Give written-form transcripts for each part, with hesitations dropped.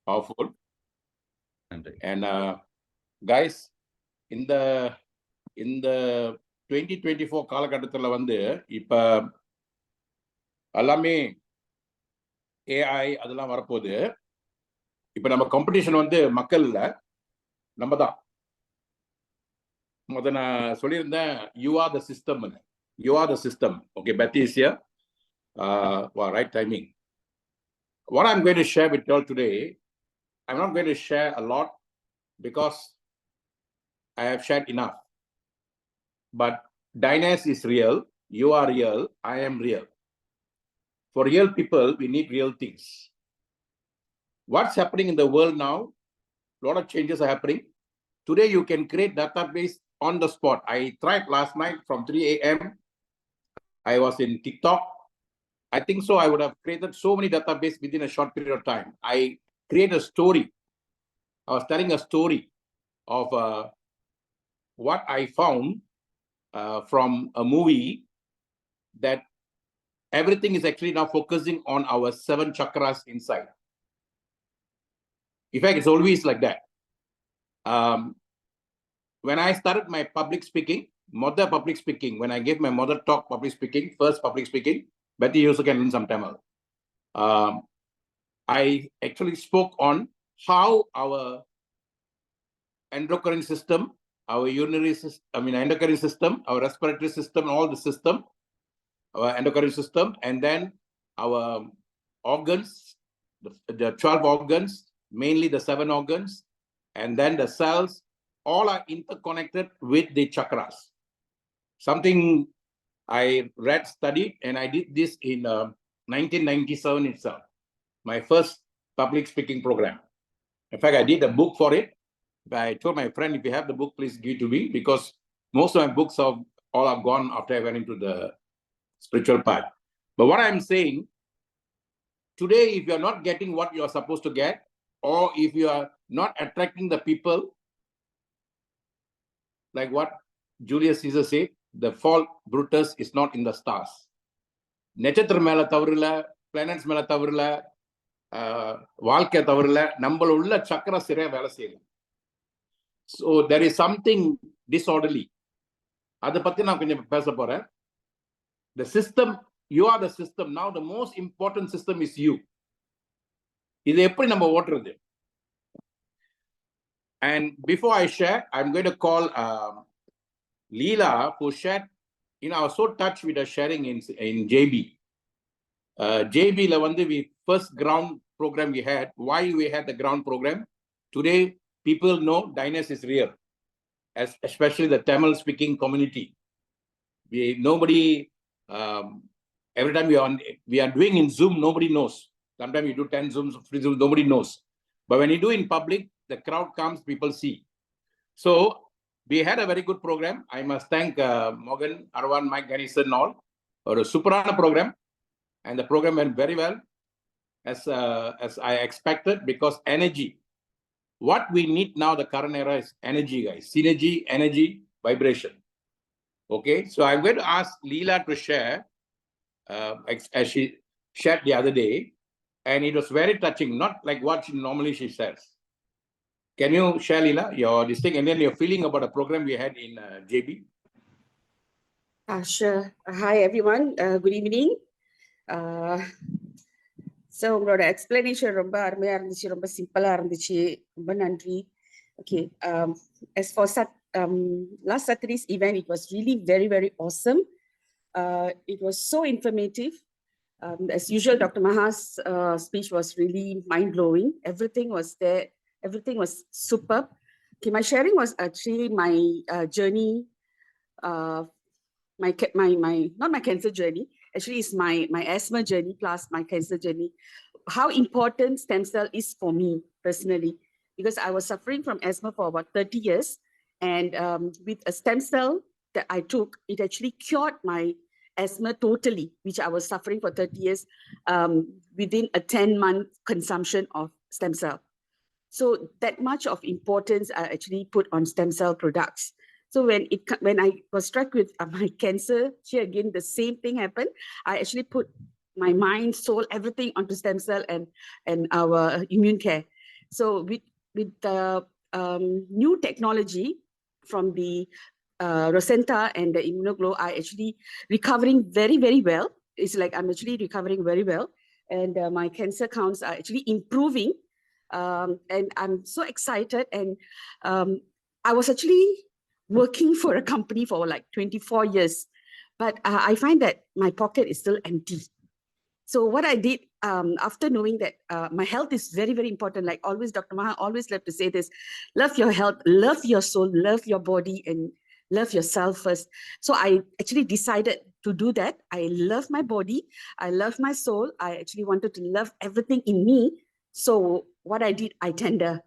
Powerful. நன்றி. And guys, in the 2024 காலகட்டத்தில் வந்து இப்ப எல்லாமே AI அதெல்லாம் வரப்போகுது. இப்ப நம்ம காம்படிஷன் வந்து மக்கள் இல்ல, நம்ம தான். முத நான் சொல்லியிருந்தேன், you are the system. You are the system. Okay, Betty is here. Wow, right timing. What I'm going to share with you all today, I'm not going to share a lot because I have shared enough. But Dynas is real, you are real, I am real. For real people, we need real things. What's happening in the world now? A lot of changes are happening. Today, you can create database on the spot. I tried last night from 3 a.m. I was in TikTok. I think so. I would have created so many databases within a short period of time. I created a story. I was telling a story of what I found from a movie, that everything is actually now focusing on our 7 chakras inside. In fact, it's always like that. When I started my public speaking, when I gave my mother talk public speaking, first public speaking, Betty also can learn some Tamil. I actually spoke on how our endocrine system, our urinary system, endocrine system, our respiratory system, all the system, our endocrine system, and then our organs, the 12 organs, mainly the 7 organs, and then the cells, all are interconnected with the chakras. Something I read, studied, and I did this in 1997 itself, my first public speaking program. In fact, I did a book for it. I told my friend, if you have the book, please give it to me, because most of my books all are gone after I went into the spiritual path. But what I'm saying, today, if you're not getting what you're supposed to get, or if you are not attracting the people, like what Julius Caesar said, the fault, Brutus, is not in the stars. நட்சத்திரம் மேல தவறுல, planets மேல தவறுல, வாழ்க்கை தவறுல, நம்மள உள்ள சக்கர சரியா வேலை செய்யல. So there is something disorderly. அதை பத்தி நான் கொஞ்சம் பேச போறேன். The system, you are the system. Now the most important system is you. இதை எப்படி நம்ம ஓட்டுறது? And before I share, I'm going to call Leela, who shared, I was so touched with her sharing in JB. JB la vandu, we first ground program we had. Why we had the ground program? Today, people know Dynas is real, especially the Tamil speaking community. Nobody, every time we are doing in Zoom, nobody knows. Sometimes you do 10 Zooms, free Zooms, nobody knows. But when you do in public, the crowd comes, people see. So we had a very good program. I must thank Morgan, Arwan, Mike, Ganesan and all for a superana program. And the program went very well, as I expected, because energy. What we need now, the current era, is energy, guys. Synergy, energy, vibration. Okay, so I'm going to ask Leela to share, as she shared the other day, and it was very touching, not like what normally she says. Can you share, Leela, your this thing, and then your feeling about the program we had in JB? Sure. Hi, everyone. Good evening. So, உங்களோட explanation ரொம்ப அருமையா இருந்துச்சு, ரொம்ப சிம்பிளா இருந்துச்சு, ரொம்ப நன்றி. Okay. As for last Saturday's event, it was really very, very awesome. It was so informative. As usual, Dr. Maha's speech was really mind-blowing. Everything was there. Everything was superb. Okay, my sharing was actually my journey, not my cancer journey. Actually, it's my asthma journey plus my cancer journey. How important stem cell is for me personally, because I was suffering from asthma for about 30 years. And with a stem cell that I took, it actually cured my asthma totally, which I was suffering for 30 years within a 10-month consumption of stem cell. So that much of importance I actually put on stem cell products. So when I was struck with my cancer, here again, the same thing happened. I actually put my mind, soul, everything onto stem cell and our immune care. So with the new technology from the Rosenta and the Immunoglow, I actually recovering very, very well. It's like I'm actually recovering very well. And my cancer counts are actually improving. And I'm so excited. And I was actually working for a company for like 24 years, but I find that my pocket is still empty. So what I did after knowing that my health is very, very important, like always, Dr. Maha always love to say this, love your health, love your soul, love your body, and love yourself first. So I actually decided to do that. I love my body. I love my soul. I actually wanted to love everything in me. So what I did, I tender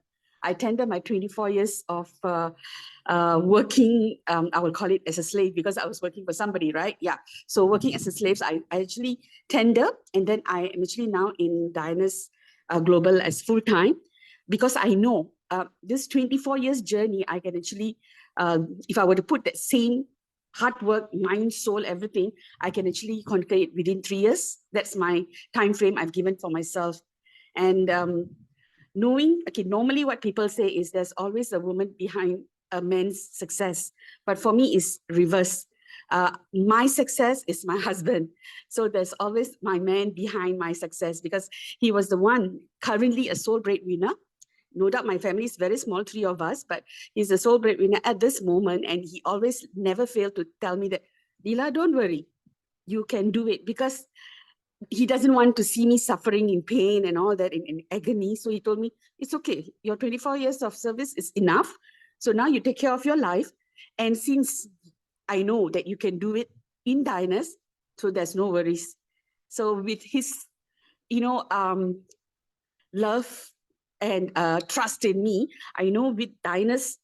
my 24 years of working, I will call it as a slave because I was working for somebody, right? Yeah. So working as a slave, I actually tender, and then I am actually now in Diana's Global as full-time, because I know this 24 years journey, I can actually, if I were to put that same hard work, mind, soul, everything, I can actually conquer it within 3 years. That's my time frame I've given for myself. And knowing, okay, normally what people say is there's always a woman behind a man's success, but for me it's reverse. My success is my husband. So there's always my man behind my success, because he was the one currently a sole breadwinner. No doubt my family is very small, 3 of us, but he's a sole breadwinner at this moment. And he always never failed to tell me that, Leela, don't worry, you can do it, because he doesn't want to see me suffering in pain and all that, in agony. So he told me, it's okay. Your 24 years of service is enough. So now you take care of your life. And since I know that you can do it in Diana's, so there's no worries. So with his, love and trust in me, I know with Diana's,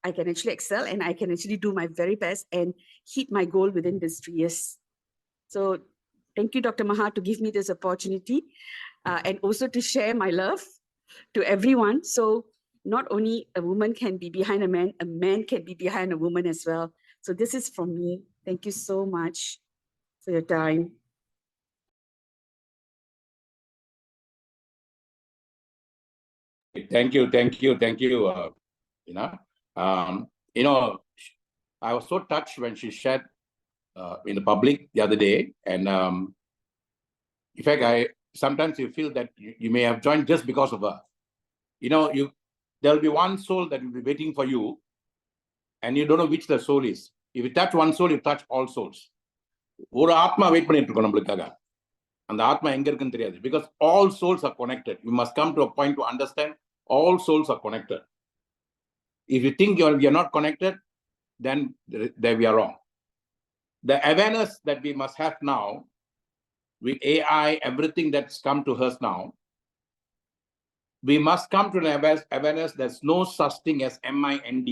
I can actually excel and I can actually do my very best and hit my goal within these 3 years. So thank you, Dr. Maha, to give me this opportunity and also to share my love to everyone. So not only a woman can be behind a man can be behind a woman as well. So this is from me. Thank you so much for your time. Thank you. I was so touched when she shared in the public the other day, and in fact, sometimes you feel that you may have joined just because of her. There'll be one soul that will be waiting for you, and you don't know which the soul is. If you touch one soul, you touch all souls. ஒரு ஆத்மா wait பண்ணிட்டு இருக்கோம் நம்மளுக்காக. அந்த ஆத்மா எங்க இருக்குன்னு தெரியாது. Because all souls are connected. You must come to a point to understand all souls are connected. If you think you're not connected, then we are wrong. The awareness that we must have now with AI, everything that's come to us now, we must come to an awareness there's no such thing as MIND.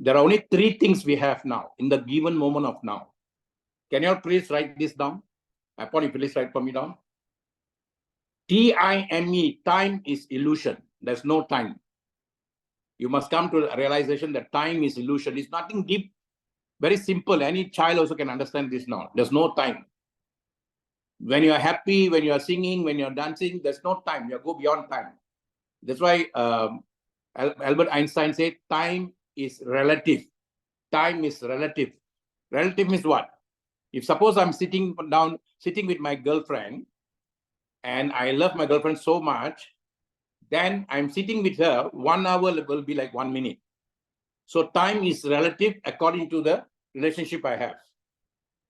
There are only 3 things we have now in the given moment of now. Can you all please write this down? Upon you please write for me down. TIME, time is illusion. There's no time. You must come to a realization that time is illusion. It's nothing deep, very simple. Any child also can understand this now. There's no time. When you are happy, when you are singing, when you are dancing, there's no time. You go beyond time. That's why Albert Einstein said time is relative. Time is relative. Relative means what? If suppose I'm sitting with my girlfriend, and I love my girlfriend so much, then I'm sitting with her, 1 hour will be like 1 minute. So time is relative according to the relationship I have.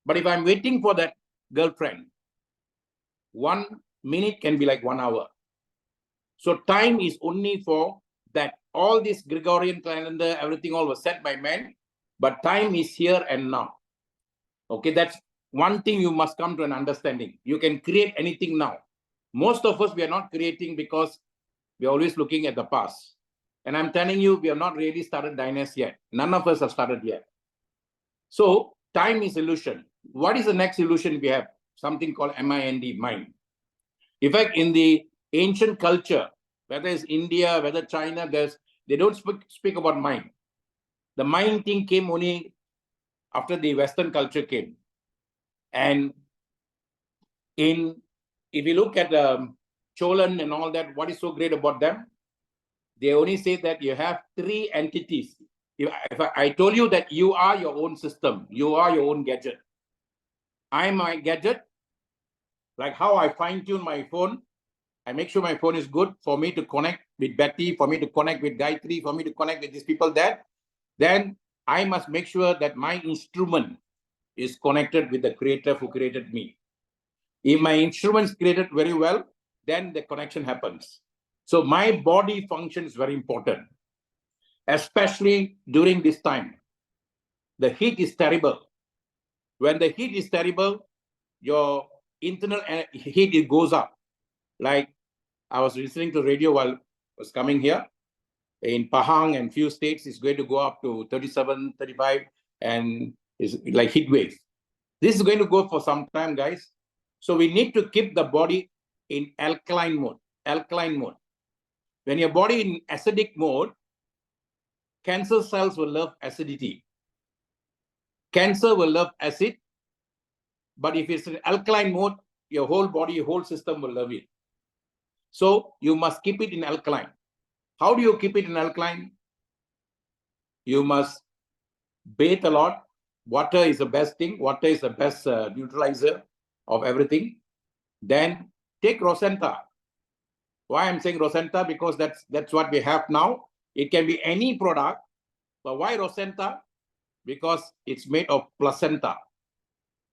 But if I'm waiting for that girlfriend, 1 minute can be like 1 hour. So time is only for that. All this Gregorian calendar, everything all was set by men, but time is here and now. Okay, that's one thing you must come to an understanding. You can create anything now. Most of us, we are not creating because we are always looking at the past. And I'm telling you, we have not really started dynasty yet. None of us have started yet. So time is illusion. What is the next illusion we have? Something called MIND, mind. In fact, in the ancient culture, whether it's India, whether China, they don't speak about mind. The mind thing came only after the Western culture came. And if you look at Cholan and all that, what is so great about them? They only say that you have 3 entities. If I told you that you are your own system, you are your own gadget. I'm my gadget, like how I fine-tune my phone. I make sure my phone is good for me to connect with Betty, for me to connect with Gayatri, for me to connect with these people there. Then I must make sure that my instrument is connected with the creator who created me. If my instrument is created very well, then the connection happens. So my body function is very important, especially during this time. The heat is terrible. When the heat is terrible, your internal heat, it goes up. Like I was listening to radio while I was coming here. In Pahang and few states, it's going to go up to 37, 35, and it's like heat wave. This is going to go for some time, guys. So we need to keep the body in alkaline mode. Alkaline mode. When your body in acidic mode, cancer cells will love acidity. Cancer will love acid. But if it's in alkaline mode, your whole body, your whole system will love it. So you must keep it in alkaline. How do you keep it in alkaline? You must bathe a lot. Water is the best thing. Water is the best neutralizer of everything. Then take Rosenta. Why I'm saying Rosenta? Because that's what we have now. It can be any product. But why Rosenta? Because it's made of placenta.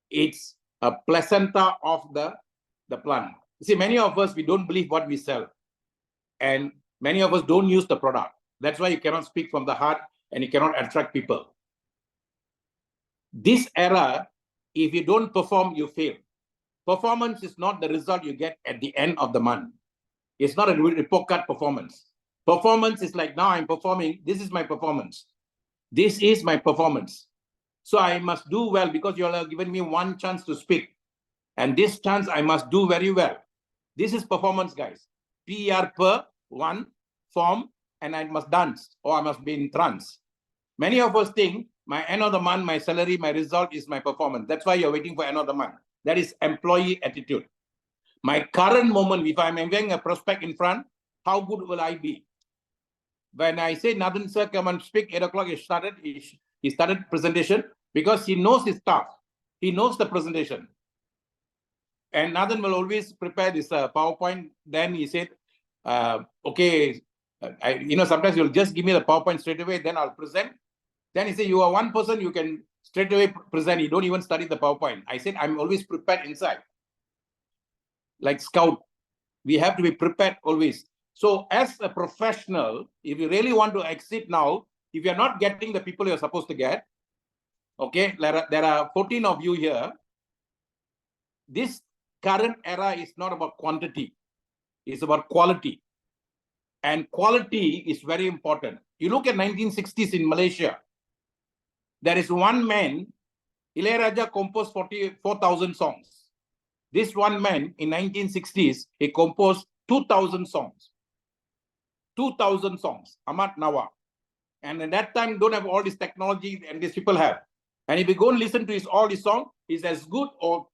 It's a placenta of the plant. You see, many of us, we don't believe what we sell. And many of us don't use the product. That's why you cannot speak from the heart and you cannot attract people. This era, if you don't perform, you fail. Performance is not the result you get at the end of the month. It's not a report card performance. Performance is like, now I'm performing. This is my performance. This is my performance. So I must do well because you all have given me one chance to speak. And this chance I must do very well. This is performance, guys. PR per one form, and I must dance or I must be in trance. Many of us think my end of the month, my salary, my result is my performance. That's why you're waiting for end of the month. That is employee attitude. My current moment, if I'm having a prospect in front, how good will I be? When I say Nathan sir, come and speak, 8 o'clock, he started presentation because he knows his stuff. He knows the presentation. And Nathan will always prepare this PowerPoint. Then he said, okay, sometimes you'll just give me the PowerPoint straight away, then I'll present. Then he said, you are one person, you can straight away present. You don't even study the PowerPoint. I said, I'm always prepared inside. Like scout, we have to be prepared always. So as a professional, if you really want to exit now, if you're not getting the people you're supposed to get, okay, there are 14 of you here. This current era is not about quantity. It's about quality. And quality is very important. You look at 1960s in Malaysia. There is one man, Ilaiyaraaja composed 44,000 songs. This one man in 1960s, he composed 2,000 songs. 2,000 songs, Ahmad Nawab. And at that time, don't have all this technology and these people have. And if you go and listen to all his songs, he's as good or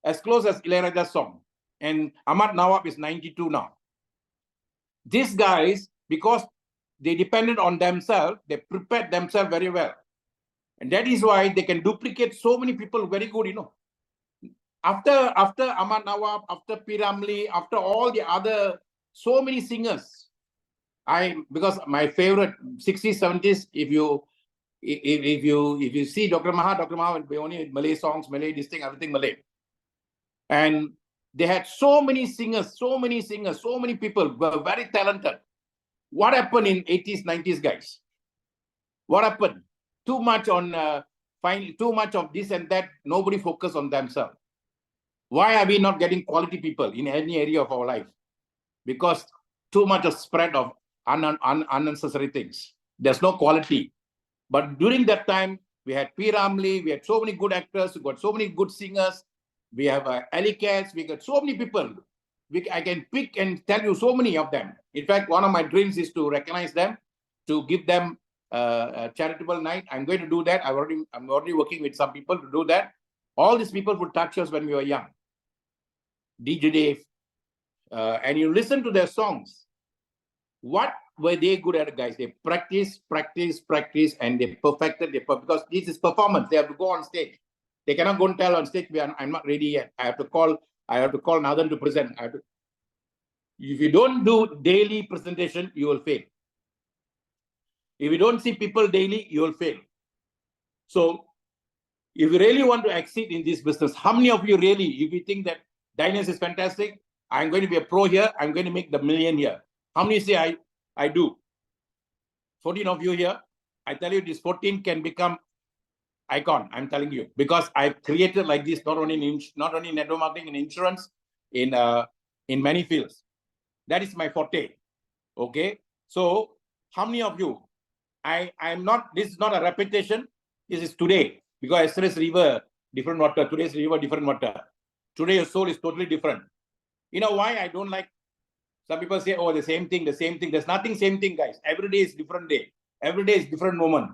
as close as Ilaiyaraaja's song. And Ahmad Nawab is 92 now. These guys, because they depended on themselves, they prepared themselves very well. And that is why they can duplicate so many people very good, After Ahmad Nawab, after P. Ramlee, after all the other, so many singers. Because my favorite 60s, 70s, if you see Dr. Maha will be only Malay songs, Malay this thing, everything Malay. And they had so many singers, so many people were very talented. What happened in 80s, 90s, guys? What happened? Too much on too much of this and that. Nobody focused on themselves. Why are we not getting quality people in any area of our life? Because too much of spread of unnecessary things. There's no quality. But during that time, we had P. Ramlee, we had so many good actors, we got so many good singers. We have Ali Cats, we got so many people. I can pick and tell you so many of them. In fact, one of my dreams is to recognize them, to give them a charitable night. I'm going to do that. I'm already working with some people to do that. All these people would touch us when we were young. DJ Dave, and you listen to their songs, what were they good at, guys? They practice, and they perfected it because this is performance. They have to go on stage. They cannot go and tell on stage, I'm not ready yet. I have to call Nathan to present. If you don't do daily presentation, you will fail. If you don't see people daily, you will fail. So if you really want to exceed in this business, how many of you really, if you think that Diners is fantastic, I'm going to be a pro here, I'm going to make the million here. How many say I do? 14 of you here. I tell you, this 14 can become icon. I'm telling you, because I've created like this, not only in network marketing and insurance, in many fields. That is my forte. Okay. So how many of you? I'm not. This is not a repetition. This is today, because yesterday's river, different water. Today's river, different water. Today your soul is totally different. You know why I don't like? Some people say, oh, the same thing. There's nothing same thing, guys. Every day is different day. Every day is different moment.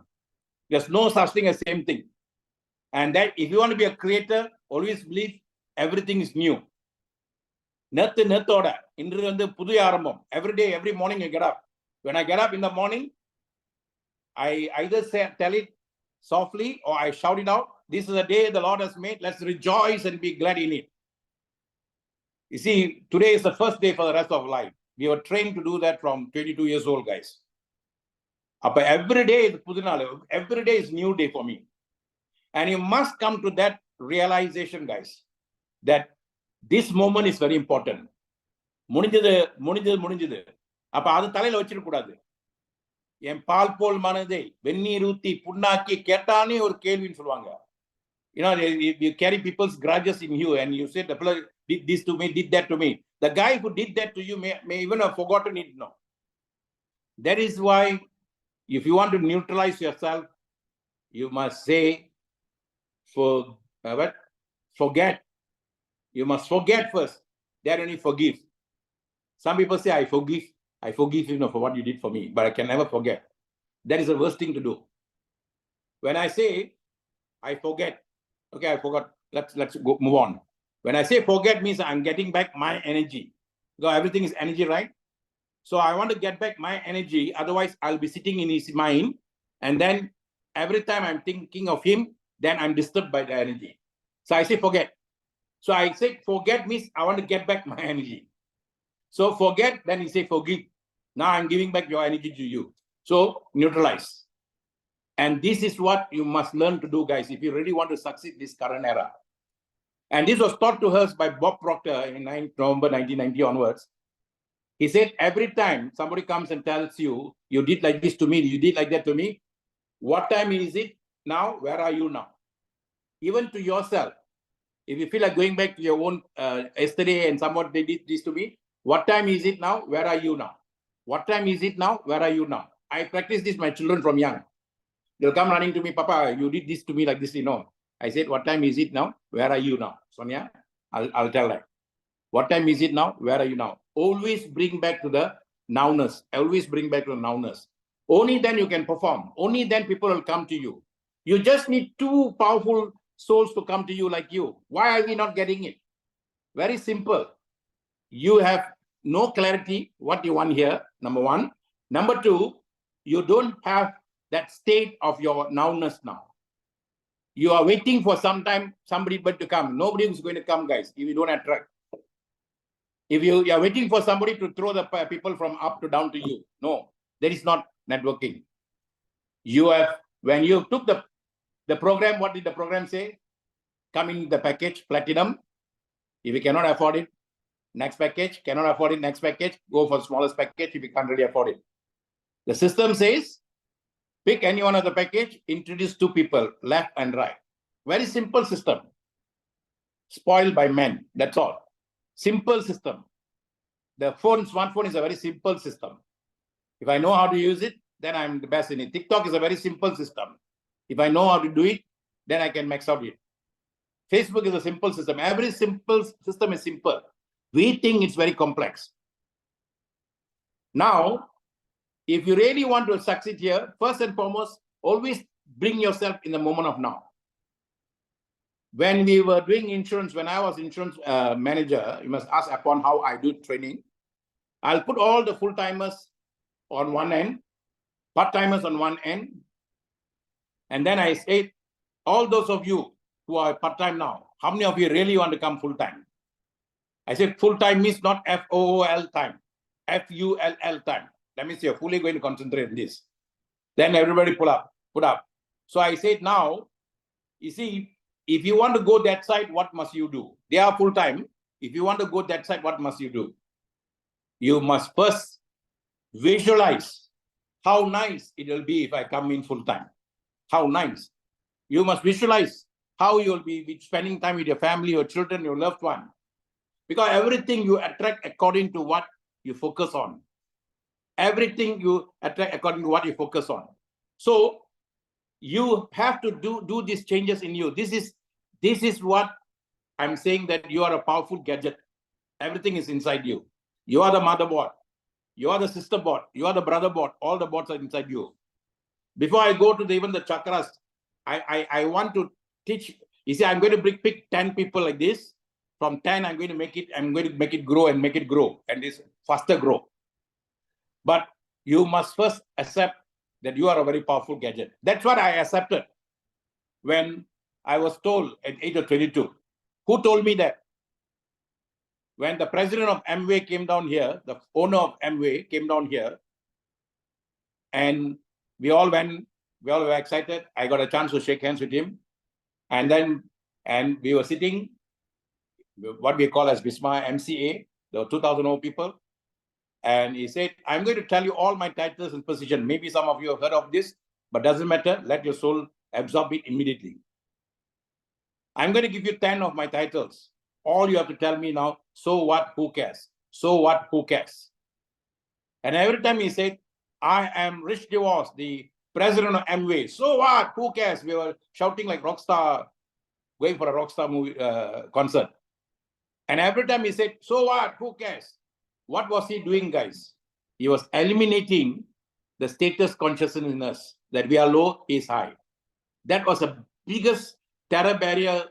There's no such thing as same thing. And that if you want to be a creator, always believe everything is new. Every day, every morning I get up. When I get up in the morning, I either tell it softly or I shout it out. This is the day the Lord has made. Let's rejoice and be glad in it. You see, today is the first day for the rest of life. We were trained to do that from 22 years old, guys. Every day is Pudinale. Every day is new day for me. And you must come to that realization, guys, that this moment is very important. முடிஞ்சது அப்ப அது தலையில வச்சிடக்கூடாது. என் பால் போல் மனதை வெந்நீர் ஊத்தி புண்ணாக்கி கேட்டானே ஒரு கேள்வின்னு சொல்லுவாங்க. You know, you carry people's grudges in you and you say, the fellow did this to me, did that to me. The guy who did that to you may even have forgotten it now. That is why, if you want to neutralize yourself, you must say, forget. You must forget first. Then only forgive. Some people say, I forgive you for what you did for me, but I can never forget. That is the worst thing to do. When I say, I forget, okay, I forgot, let's go move on. When I say forget means I'm getting back my energy. Because everything is energy, right? So I want to get back my energy, otherwise I'll be sitting in his mind, and then every time I'm thinking of him, then I'm disturbed by the energy. So I say forget. So I say forget means I want to get back my energy. So forget, then you say forgive. Now I'm giving back your energy to you. So neutralize. And this is what you must learn to do, guys, if you really want to succeed this current era. And this was taught to us by Bob Proctor in November 1990 onwards. He said, every time somebody comes and tells you, you did like this to me, you did like that to me, what time is it now? Where are you now? Even to yourself. If you feel like going back to your own yesterday and someone they did this to me, what time is it now? Where are you now? What time is it now? Where are you now? I practice this my children from young. They'll come running to me, Papa, you did this to me like this, you know. I said, what time is it now? Where are you now? Sonia, I'll tell that. What time is it now? Where are you now? Always bring back to the nowness. Always bring back to the nowness. Only then you can perform. Only then people will come to you. You just need two powerful souls to come to you like you. Why are we not getting it? Very simple. You have no clarity what you want here, number one. Number two, you don't have that state of your nowness now. You are waiting for some time, somebody but to come. Nobody is going to come, guys, if you don't attract. If you are waiting for somebody to throw the people from up to down to you, no, that is not networking. You have, when you took the program, what did the program say? Come in the package, platinum. If you cannot afford it, next package. Cannot afford it, next package. Go for the smallest package if you can't really afford it. The system says, pick any one of the package, introduce two people, left and right. Very simple system. Spoiled by men, that's all. Simple system. The smartphone is a very simple system. If I know how to use it, then I'm the best in it. TikTok is a very simple system. If I know how to do it, then I can max out it. Facebook is a simple system. Every simple system is simple. We think it's very complex. Now, if you really want to succeed here, first and foremost, always bring yourself in the moment of now. When we were doing insurance, when I was insurance manager, you must ask upon how I do training. I'll put all the full-timers on one end, part-timers on one end. And then I say, all those of you who are part-time now, how many of you really want to come full-time? I said full-time means not FOOL time, FULL time. That means you're fully going to concentrate on this. Then everybody put up. So I said now, you see, if you want to go that side, what must you do? They are full-time. If you want to go that side, what must you do? You must first visualize how nice it will be if I come in full-time. How nice. You must visualize how you'll be spending time with your family, your children, your loved one. Because everything you attract according to what you focus on. Everything you attract according to what you focus on. So you have to do these changes in you. This is what I'm saying, that you are a powerful gadget. Everything is inside you. You are the motherboard. You are the sister board. You are the brother board. All the boards are inside you. Before I go to even the chakras, I want to teach. You see, I'm going to pick 10 people like this. From 10, I'm going to make it grow and make it grow, and this faster grow. But you must first accept that you are a very powerful gadget. That's what I accepted when I was told at age of 22. Who told me that? When the president of Amway came down here, the owner of Amway came down here, and we all were excited. I got a chance to shake hands with him. And we were sitting, what we call as Bisma MCA, the 2,000 people. And he said, I'm going to tell you all my titles and position. Maybe some of you have heard of this, but doesn't matter. Let your soul absorb it immediately. I'm going to give you 10 of my titles. All you have to tell me now, so what, who cares? So what, who cares? And every time he said, I am Rich DeVos, the president of Amway. So what, who cares? We were shouting like rockstar, going for a rockstar movie concert. And every time he said, so what, who cares? What was he doing, guys? He was eliminating the status consciousness in us, that we are low, he is high. That was the biggest terror barrier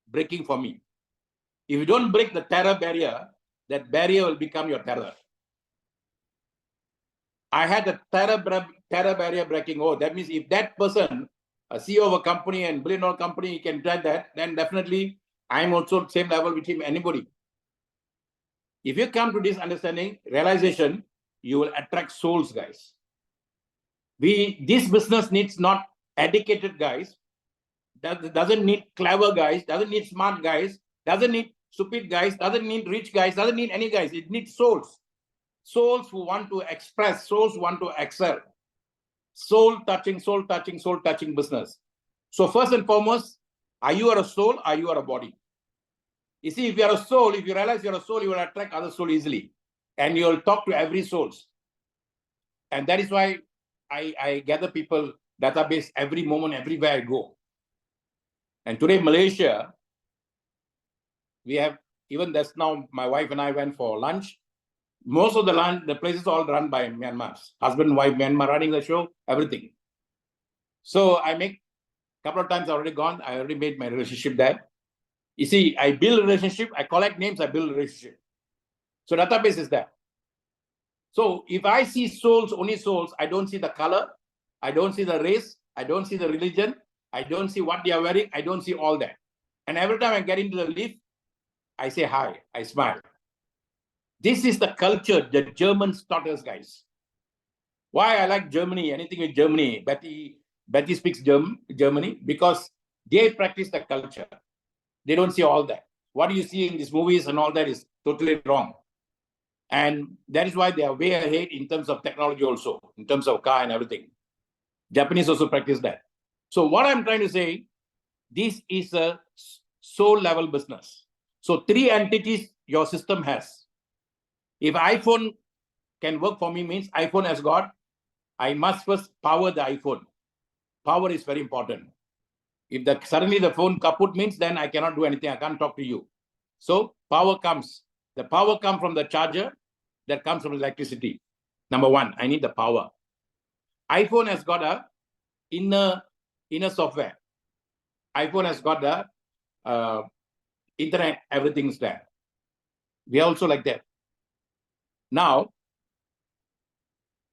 breaking for me. If you don't break the terror barrier, that barrier will become your terror. I had a terror barrier breaking. Oh, that means if that person, a CEO of a company and billion-dollar company, can try that, then definitely I'm also same level with him, anybody. If you come to this understanding, realization, you will attract souls, guys. This business needs not educated guys, doesn't need clever guys, doesn't need smart guys, doesn't need stupid guys, doesn't need rich guys, doesn't need any guys. It needs souls. Souls who want to express, souls who want to excel. Soul touching business. So first and foremost, are you a soul? Are you a body? You see, if you are a soul, if you realize you're a soul, you will attract other souls easily. And you'll talk to every soul. And that is why I gather people database every moment, everywhere I go. And today, Malaysia, we have, even that's now, my wife and I went for lunch. Most of the places all run by Myanmar's. Husband, wife, Myanmar running the show, everything. So I make, a couple of times I've already gone, I already made my relationship there. You see, I build relationship, I collect names, I build relationship. So database is there. So if I see souls, only souls, I don't see the color, I don't see the race, I don't see the religion, I don't see what they are wearing, I don't see all that. And every time I get into the lift, I say hi, I smile. This is the culture that Germans taught us, guys. Why I like Germany, anything with Germany, Betty speaks Germany, because they practice the culture. They don't see all that. What you see in these movies and all that is totally wrong. And that is why they are way ahead in terms of technology also, in terms of car and everything. Japanese also practice that. So what I'm trying to say, this is a soul level business. So 3 entities your system has. If iPhone can work for me, means iPhone has got, I must first power the iPhone. Power is very important. If suddenly the phone kaput, means then I cannot do anything. I can't talk to you. So power comes. The power comes from the charger that comes from electricity. Number 1, I need the power. iPhone has got a inner software. iPhone has got the internet, everything's there. We are also like that. Now,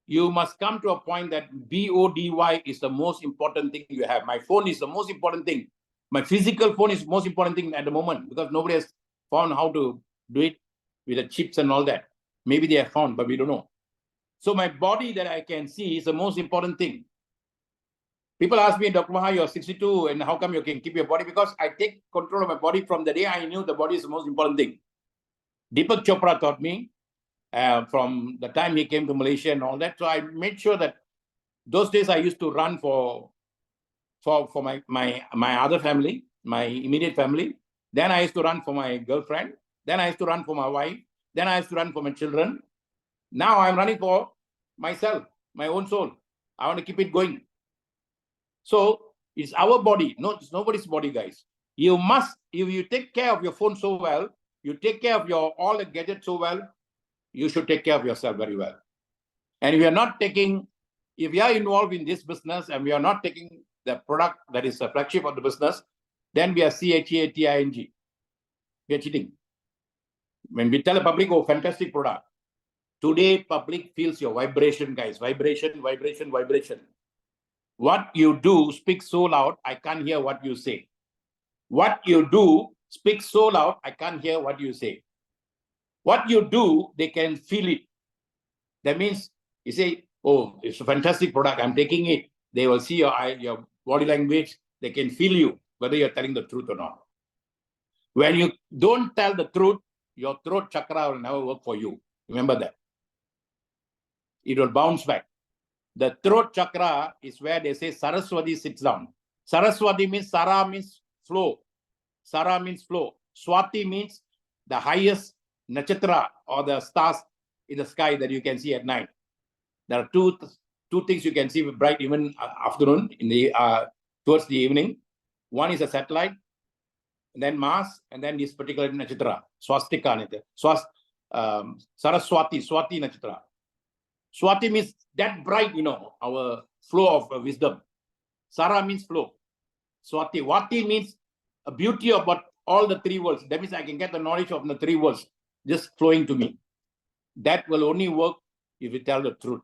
you must come to a point that BODY is the most important thing you have. My phone is the most important thing. My physical phone is the most important thing at the moment because nobody has found how to do it with the chips and all that. Maybe they have found, but we don't know. So my body that I can see is the most important thing. People ask me, Dr. Maha, you're 62, and how come you can keep your body? Because I take control of my body from the day I knew the body is the most important thing. Deepak Chopra taught me from the time he came to Malaysia and all that. So I made sure that those days I used to run for my other family, my immediate family. Then I used to run for my girlfriend. Then I used to run for my wife. Then I used to run for my children. Now I'm running for myself, my own soul. I want to keep it going. So it's our body, no, it's nobody's body, guys. You must, if you take care of your phone so well, you take care of your all the gadgets so well, you should take care of yourself very well. And if you are not taking, if you are involved in this business and we are not taking the product that is the flagship of the business, then we are CHEATING. We are cheating. When we tell the public, oh, fantastic product. Today, public feels your vibration, guys. Vibration, vibration, vibration. What you do speaks so loud, I can't hear what you say. What you do speaks so loud, I can't hear what you say. What you do, they can feel it. That means you say, oh, it's a fantastic product, I'm taking it. They will see your eye, your body language. They can feel you, whether you're telling the truth or not. When you don't tell the truth, your throat chakra will never work for you. Remember that. It will bounce back. The throat chakra is where they say Saraswati sits down. Saraswati means Sara means flow. Sara means flow. Swati means the highest nakshatra or the stars in the sky that you can see at night. There are two things you can see with bright even afternoon in the towards the evening. One is a satellite, and then Mars, and then this particular nakshatra, swastika, Saraswati, Swati nakshatra. Swati means that bright, our flow of wisdom. Sara means flow. Swati. Vati means a beauty of all the three worlds. That means I can get the knowledge of the three worlds just flowing to me. That will only work if you tell the truth.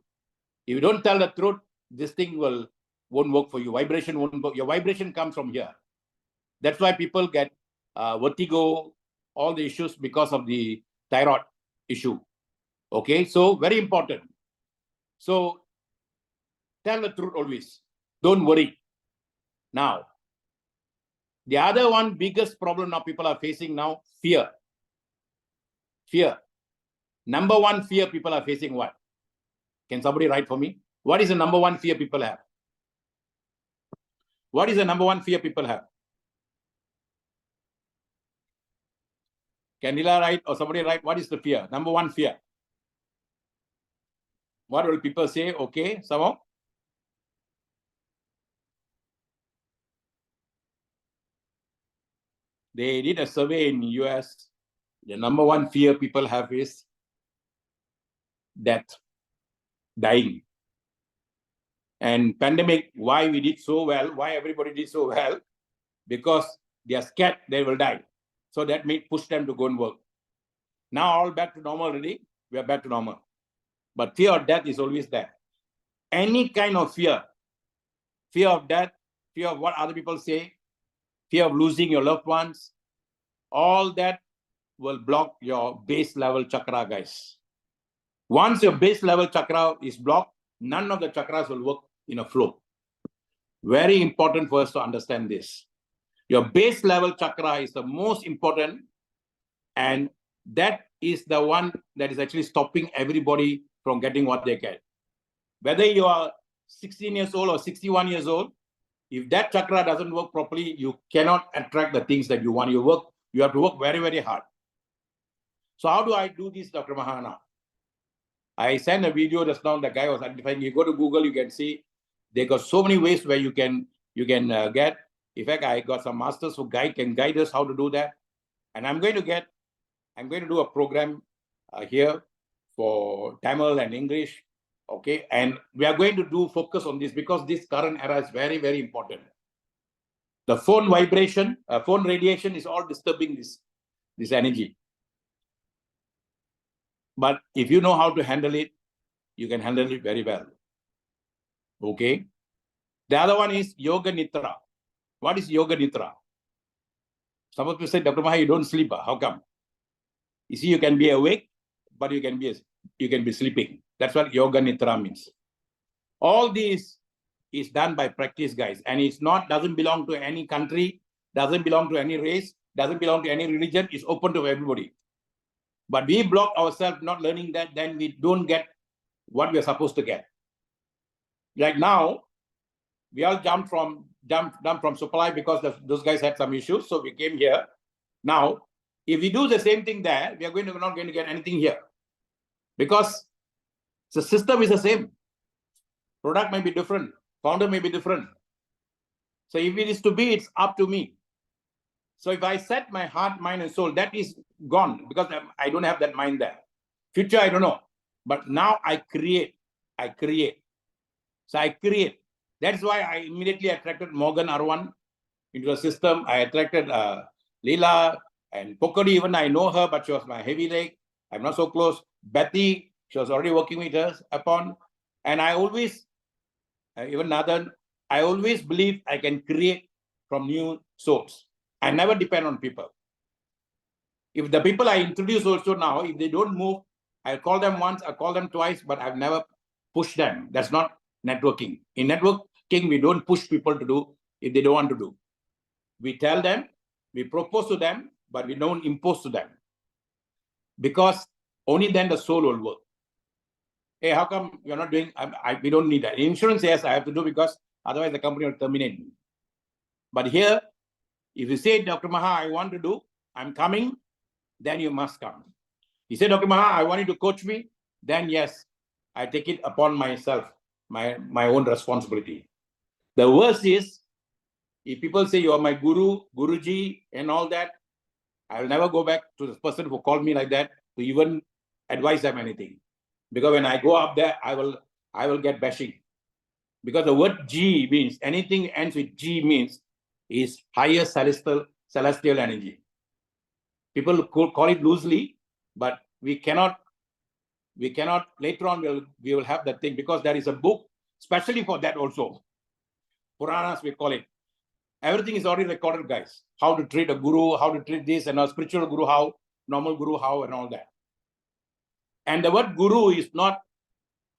If you don't tell the truth, this thing won't work for you. Vibration won't work. Your vibration comes from here. That's why people get vertigo, all the issues because of the thyroid issue. Okay, so very important. So tell the truth always. Don't worry. Now, the other one biggest problem now people are facing now, fear. Fear. Number one fear people are facing what? Can somebody write for me? What is the number one fear people have? What is the number one fear people have? Can Nila write or somebody write? What is the fear? Number one fear. What will people say? Okay, somehow. They did a survey in the US. The number one fear people have is death, dying. And pandemic, why we did so well, why everybody did so well, because they are scared they will die. So that may push them to go and work. Now all back to normal already, we are back to normal. But fear of death is always there. Any kind of fear of death, fear of what other people say, fear of losing your loved ones, all that will block your base level chakra, guys. Once your base level chakra is blocked, none of the chakras will work in a flow. Very important for us to understand this. Your base level chakra is the most important, and that is the one that is actually stopping everybody from getting what they get. Whether you are 16 years old or 61 years old, if that chakra doesn't work properly, you cannot attract the things that you want. You have to work very, very hard. So how do I do this, Dr. Maha? I sent a video just now. The guy was identifying. You go to Google, you can see they got so many ways where you can get. In fact, I got some masters who can guide us how to do that. And I'm going to do a program here for Tamil and English. Okay, and we are going to do focus on this because this current era is very, very important. The phone vibration, phone radiation is all disturbing this energy. But if you know how to handle it, you can handle it very well. Okay. The other one is Yoga Nitra. What is Yoga Nitra? Some people say, Dr. Maha, you don't sleep. How come? You see, you can be awake, but you can be sleeping. That's what Yoga Nitra means. All these is done by practice, guys, and doesn't belong to any country, doesn't belong to any race, doesn't belong to any religion. It's open to everybody. But we block ourselves not learning that, then we don't get what we are supposed to get. Like now, we all jumped from supply because those guys had some issues, so we came here. Now, if we do the same thing there, we are not going to get anything here, because the system is the same. Product may be different, founder may be different. So if it is to be, it's up to me. So if I set my heart, mind, and soul, that is gone, because I don't have that mind there. Future, I don't know. But now I create. So I create. That's why I immediately attracted Morgan Arwan into the system. I attracted Leela and Pokodi. Even I know her, but she was my heavy leg. I'm not so close. Betty, she was already working with us upon. And I always, even Nathan, I always believe I can create from new souls. I never depend on people. If the people I introduce also now, if they don't move, I'll call them once, I'll call them twice, but I've never pushed them. That's not networking. In networking, we don't push people to do if they don't want to do. We tell them, we propose to them, but we don't impose to them. Because only then the soul will work. Hey, how come you're not doing? We don't need that. Insurance, yes, I have to do, because otherwise the company will terminate me. But here, if you say, Dr. Maha, I want to do, I'm coming, then you must come. You say, Dr. Maha, I want you to coach me, then yes, I take it upon myself, my own responsibility. The worst is, if people say you are my guru, Guruji, and all that, I will never go back to the person who called me like that to even advise them anything. Because when I go up there, I will get bashing. Because the word G means, anything ends with G means is higher celestial energy. People call it loosely, but we cannot later on we will have that thing, because there is a book especially for that also. Puranas, we call it. Everything is already recorded, guys. How to treat a guru, how to treat this, and a spiritual guru how, normal guru how, and all that. And the word guru is not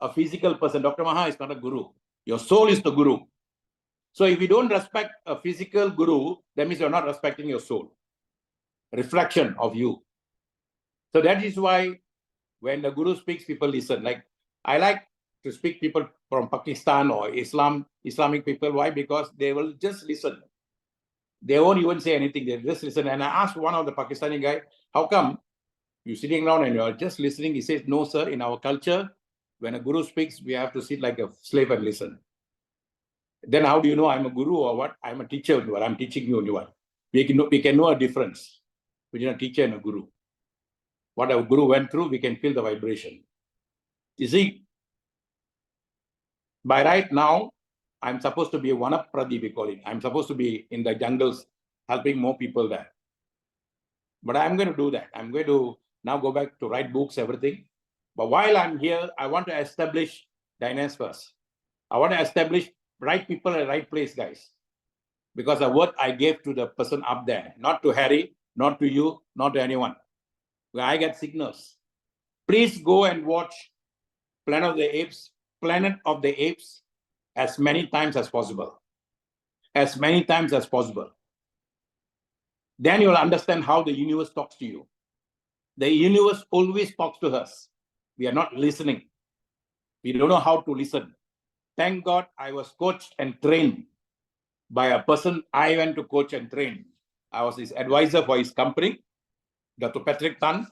a physical person. Dr. Maha is not a guru. Your soul is the guru. So if you don't respect a physical guru, that means you're not respecting your soul. Reflection of you. So that is why when the guru speaks, people listen. Like, I like to speak people from Pakistan or Islamic people. Why? Because they will just listen. They won't even say anything. They just listen. And I asked one of the Pakistani guy, how come you're sitting down and you're just listening? He says, no, sir. In our culture, when a guru speaks, we have to sit like a slave and listen. Then how do you know I'm a guru or what? I'm a teacher only what? I'm teaching you only what? We can know a difference between a teacher and a guru. What a guru went through, we can feel the vibration. You see, by right now, I'm supposed to be a Vanapradi, we call it. I'm supposed to be in the jungles helping more people there. But I'm going to do that. I'm going to now go back to write books, everything. But while I'm here, I want to establish Dynasty first. I want to establish right people at the right place, guys. Because the word I gave to the person up there, not to Harry, not to you, not to anyone. Where I get signals. Please go and watch Planet of the Apes as many times as possible. As many times as possible. Then you'll understand how the universe talks to you. The universe always talks to us. We are not listening. We don't know how to listen. Thank God I was coached and trained by a person I went to coach and train. I was his advisor for his company, Dr. Patrick Tan.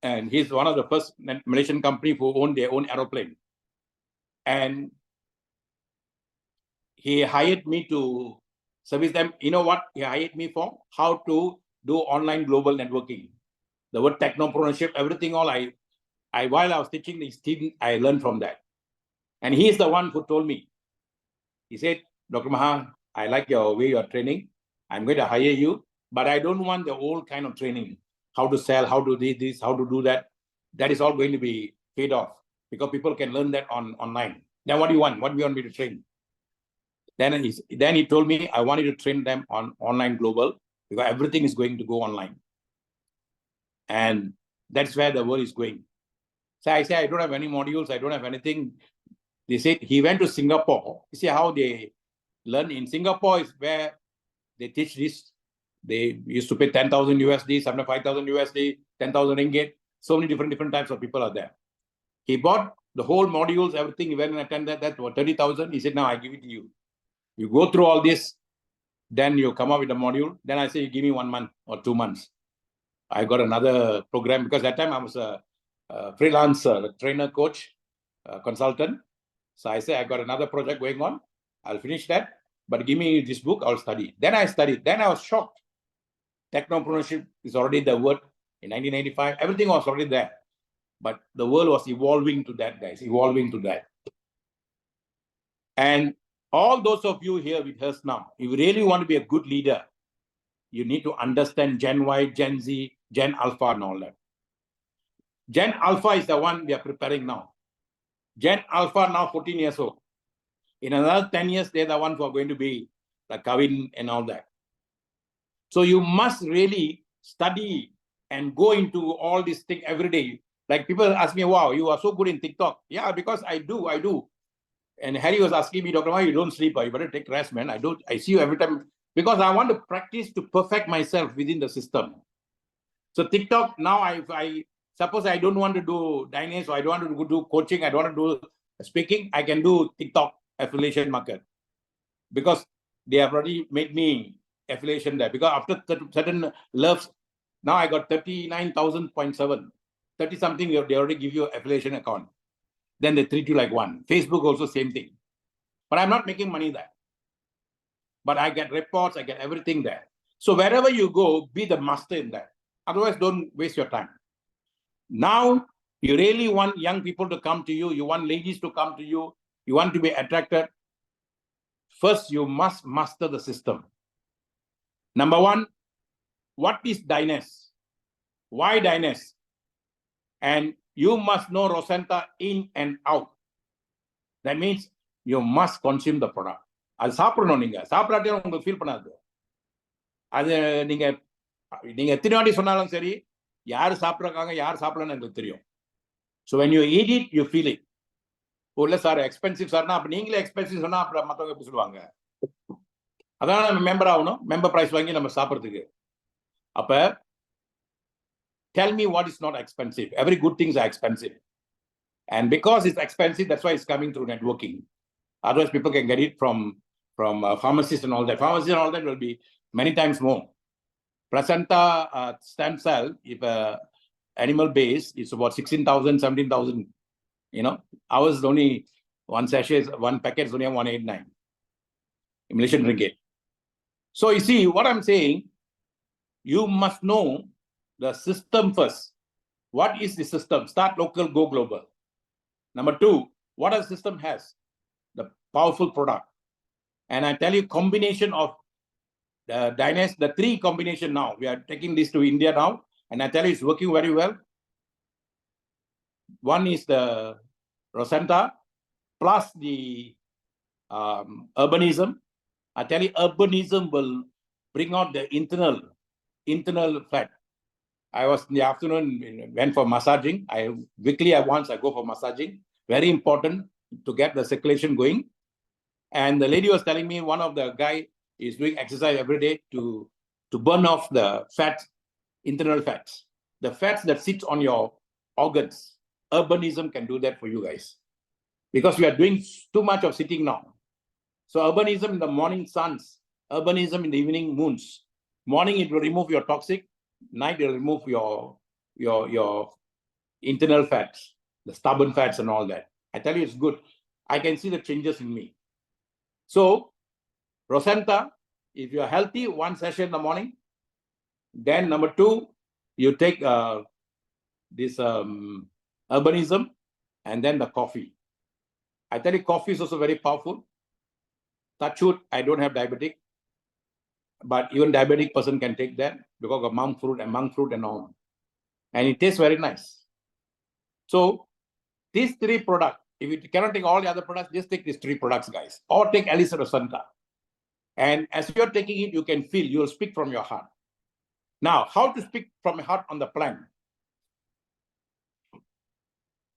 And he's one of the first Malaysian company who owned their own aeroplane. And he hired me to service them. You know what he hired me for? How to do online global networking. The word technopreneurship, everything all while I was teaching this team, I learned from that. And he's the one who told me. He said, Dr. Maha, I like your way you are training. I'm going to hire you, but I don't want the old kind of training. How to sell, how to do this, how to do that. That is all going to be paid off because people can learn that online. Then what do you want? What do you want me to train? Then he told me, I want you to train them on online global because everything is going to go online. And that's where the world is going. So I say, I don't have any modules. I don't have anything. They said he went to Singapore. You see how they learn in Singapore is where they teach this. They used to pay 10,000 USD, 75,000 USD, 10,000 ringgit. So many different types of people are there. He bought the whole modules, everything. He went and attended that for 30,000. He said, now I give it to you. You go through all this, then you come up with a module. Then I say, you give me 1 month or 2 months. I got another program because that time I was a freelancer, trainer, coach, consultant. So I say, I got another project going on. I'll finish that, but give me this book, I'll study. Then I studied. Then I was shocked. Technopreneurship is already the word in 1985. Everything was already there. But the world was evolving to that, guys, evolving to that. And all those of you here with us now, if you really want to be a good leader, you need to understand Gen Y, Gen Z, Gen Alpha and all that. Gen Alpha is the one we are preparing now. Gen Alpha now 14 years old. In another 10 years, they're the ones who are going to be like Kavin and all that. So you must really study and go into all these things every day. Like people ask me, wow, you are so good in TikTok. Yeah, because I do. And Harry was asking me, Dr. MAHA, you don't sleep, you better take rest, man. I see you every time because I want to practice to perfect myself within the system. So TikTok, now I suppose I don't want to do dynamics, or I don't want to do coaching, I don't want to do speaking, I can do TikTok affiliation market because they have already made me affiliation there. Because after certain loves, now I got 39,000.7, 30 something, they already give you affiliation account. Then they treat you like one. Facebook also same thing. But I'm not making money there. But I get reports, I get everything there. So wherever you go, be the master in that. Otherwise, don't waste your time. Now, you really want young people to come to you. You want ladies to come to you. You want to be attracted. First, you must master the system. Number one, what is Dyness? Why Dyness? And you must know Rosenta in and out. That means you must consume the product. அது சாப்பிடணும் நீங்க சாப்பிடாட்டே உங்களுக்கு feel பண்ணாது. அது நீங்க எத்தனை வாட்டி சொன்னாலும் சரி, யார் சாப்பிட்றாங்க யார் சாப்பிடலன்னு எனக்கு தெரியும். So when you eat it, you feel it. இல்லை சார் எக்ஸ்பென்சிவ் சார்னா அப்போ நீங்களே எக்ஸ்பென்சிவ் சொன்னா அப்புறம் மற்றவங்க எப்படி சொல்லுவாங்க? அதான் நம்ம மெம்பர் ஆகணும், மெம்பர் ப்ரைஸ் வாங்கி நம்ம சாப்பிட்றதுக்கு. அப்போ tell me what is not expensive. Every good things are expensive. And because it's expensive, that's why it's coming through networking. Otherwise, people can get it from pharmacists and all that. Pharmacists and all that will be many times more. Placenta stem cell, if animal base, is about 16,000, 17,000. You know, ours is only one sachet, one packet is only 189 Malaysian ringgit. So you see what I'm saying. You must know the system first. What is the system? Start local, go global. Number two, what a system has? The powerful product. And I tell you, combination of the Dyness, the three combination now. We are taking this to India now, and I tell you, it's working very well. One is the Rosenta plus the urbanism. I tell you, urbanism will bring out the internal fat. I was in the afternoon, went for massaging. Weekly once I go for massaging. Very important to get the circulation going. And the lady was telling me one of the guy is doing exercise every day to burn off the fats, internal fats, the fats that sits on your organs. Urbanism can do that for you guys because we are doing too much of sitting now. So urbanism in the morning suns, urbanism in the evening moons. Morning it will remove your toxic, night it will remove your internal fats, the stubborn fats and all that. I tell you, it's good. I can see the changes in me. So, Rosenta, if you're healthy, one session in the morning. Then number two, you take this urbanism, and then the coffee. I tell you, coffee is also very powerful. Touch wood, I don't have diabetic. But even diabetic person can take that because of monk fruit and all. And it tastes very nice. So these 3 products, if you cannot take all the other products, just take these 3 products, guys. Or take Alice Rosanta. And as you're taking it, you can feel, you'll speak from your heart. Now, how to speak from your heart on the plant?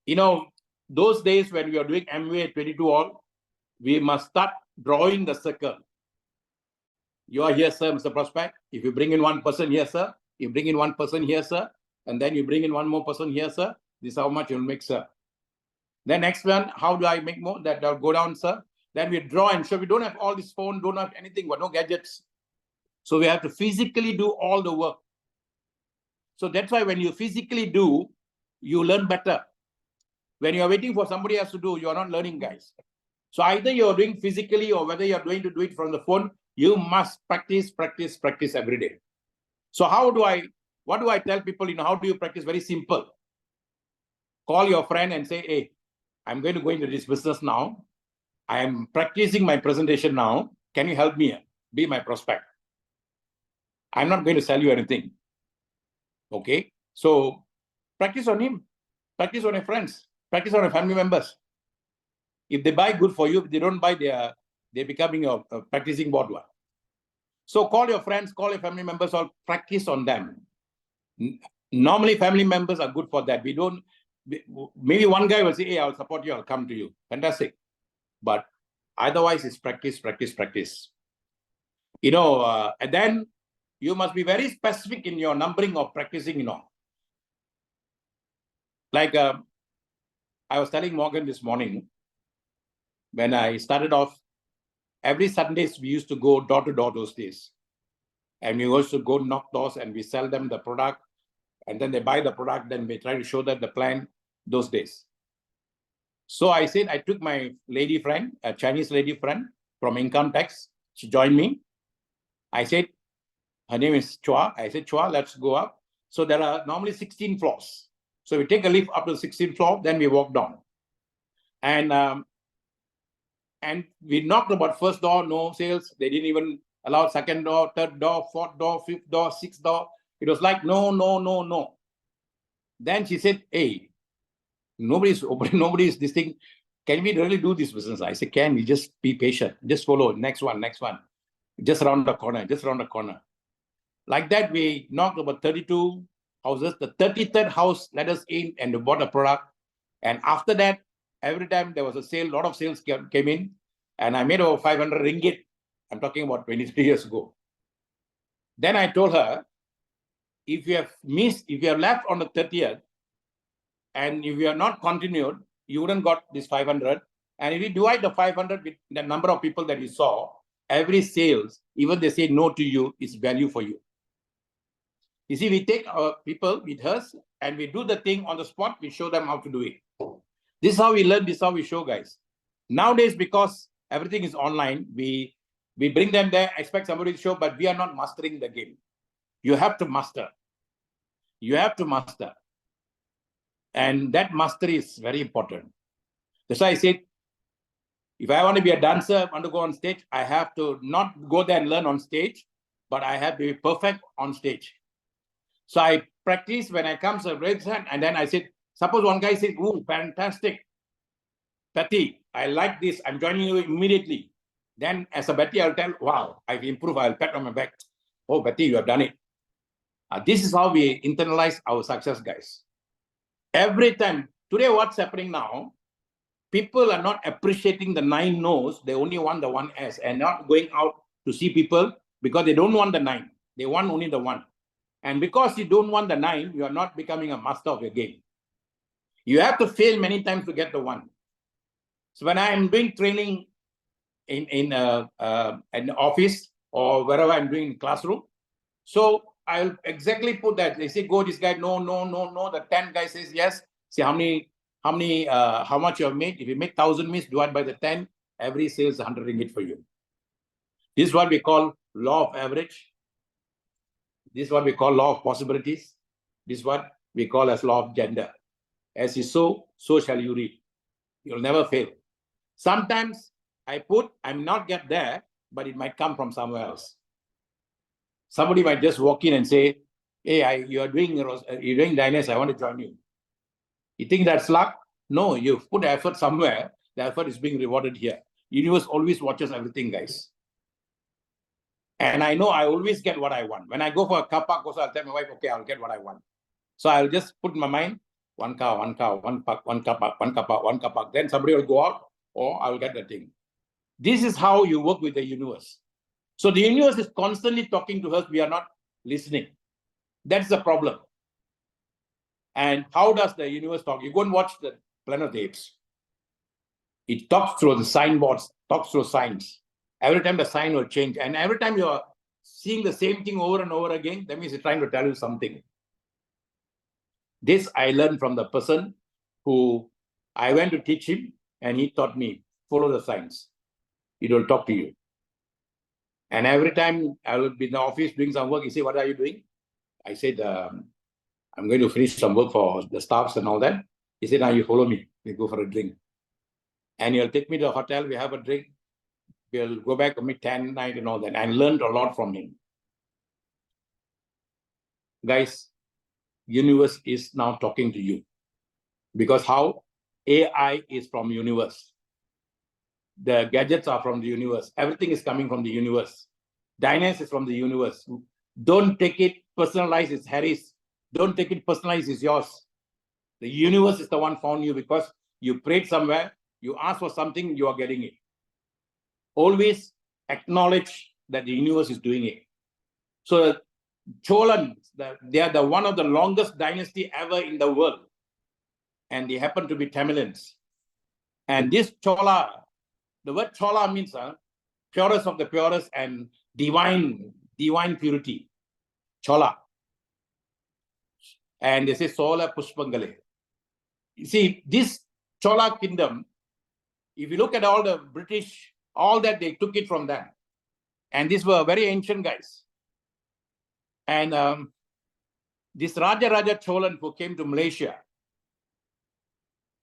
You know, those days when we are doing MBA 22 all, we must start drawing the circle. You are here, sir, Mr. Prospect. If you bring in 1 person here, sir, you bring in 1 person here, sir, and then you bring in 1 more person here, sir, this is how much you'll make, sir. Then next one, how do I make more? That I'll go down, sir. Then we draw and show. We don't have all this phone, don't have anything, but no gadgets. So we have to physically do all the work. So that's why when you physically do, you learn better. When you are waiting for somebody else to do, you are not learning, guys. So either you're doing physically or whether you're going to do it from the phone, you must practice every day. So what do I tell people, how do you practice? Very simple. Call your friend and say, hey, I'm going to go into this business now. I am practicing my presentation now. Can you help me? Be my prospect. I'm not going to sell you anything. Okay? So practice on him. Practice on your friends. Practice on your family members. If they buy, good for you. If they don't buy, they're becoming a practicing board one. So call your friends, call your family members, or practice on them. Normally, family members are good for that. Maybe one guy will say, hey, I'll support you, I'll come to you. Fantastic. But otherwise, it's practice. And then you must be very specific in your numbering of practicing, Like I was telling Morgan this morning, when I started off, every Sundays we used to go door to door those days. And we used to go knock doors and we sell them the product. And then they buy the product, then we try to show them the plan those days. So I said, I took my lady friend, a Chinese lady friend from income tax. She joined me. I said, her name is Chua. I said, Chua, let's go up. So there are normally 16 floors. So we take a lift up to the 16th floor, then we walk down. And we knocked about first door, no sales. They didn't even allow second door, third door, fourth door, fifth door, sixth door. It was like, no. Then she said, hey, nobody's opening, nobody's this thing. Can we really do this business? I said, can we just be patient? Just follow, next one. Just around the corner. Like that, we knocked about 32 houses. The 33rd house let us in and we bought a product. And after that, every time there was a sale, a lot of sales came in. And I made over 500 ringgit. I'm talking about 23 years ago. Then I told her, if you have left on the 30th, and if you have not continued, you wouldn't got this 500. And if you divide the 500 with the number of people that you saw, every sales, even they say no to you, is value for you. You see, we take our people with us and we do the thing on the spot, we show them how to do it. This is how we learn, this is how we show, guys. Nowadays, because everything is online, we bring them there, expect somebody to show, but we are not mastering the game. You have to master. And that mastery is very important. That's why I said, if I want to be a dancer, I want to go on stage, I have to not go there and learn on stage, but I have to be perfect on stage. So I practice when I come to raise hand, and then I said, suppose one guy says, "Ooh, fantastic, Betty, I like this, I'm joining you immediately." Then as a Betty, I'll tell, wow, I've improved, I'll pat on my back. Oh, Betty, you have done it. This is how we internalize our success, guys. Every time. Today, what's happening now, people are not appreciating the 9 no's, they only want the 1 S, and not going out to see people because they don't want the 9. They want only the 1. And because you don't want the 9, you are not becoming a master of your game. You have to fail many times to get the 1. So when I am doing training in an office or wherever I'm doing classroom, so I'll exactly put that. They say, go, this guy, no. The 10 guy says yes. See how much you have made. If you make 1,000 means divide by the 10, every sale is 100 ringgit for you. This is what we call law of average. This is what we call law of possibilities. This is what we call as law of gender. As you sow, so shall you reap. You'll never fail. Sometimes I'm not get there, but it might come from somewhere else. Somebody might just walk in and say, hey, you're doing Diners, I want to join you. You think that's luck? No, you put effort somewhere, the effort is being rewarded here. Universe always watches everything, guys. And I know I always get what I want. When I go for a car park also, I'll tell my wife, okay, I'll get what I want. So I'll just put in my mind, one car, one park, one car park. Then somebody will go out, or I'll get the thing. This is how you work with the universe. So the universe is constantly talking to us. We are not listening. That's the problem. And how does the universe talk? You go and watch the Planet of the Apes. It talks through the signboards, talks through signs. Every time the sign will change. And every time you're seeing the same thing over and over again, that means it's trying to tell you something. This I learned from the person who I went to teach him, and he taught me, follow the signs. It will talk to you. And every time I will be in the office doing some work, he say, what are you doing? I said, I'm going to finish some work for the staffs and all that. He said, now you follow me. We go for a drink. And he'll take me to the hotel. We have a drink. We'll go back to meet 10 night and all that. I learned a lot from him. Guys, universe is now talking to you. Because how? AI is from universe. The gadgets are from the universe. Everything is coming from the universe. Diners is from the universe. Don't take it personalized, it's Harry's. Don't take it personalized, it's yours. The universe is the one found you because you prayed somewhere, you asked for something, you are getting it. Always acknowledge that the universe is doing it. So Cholans, they are one of the longest dynasty ever in the world. And they happen to be Tamilians. And this Chola, the word Chola means purest of the purest and divine purity. Chola. And they say Sola Pushpangale. You see, this Chola kingdom, if you look at all the British, all that they took it from them. And these were very ancient guys. And this Raja Cholan who came to Malaysia,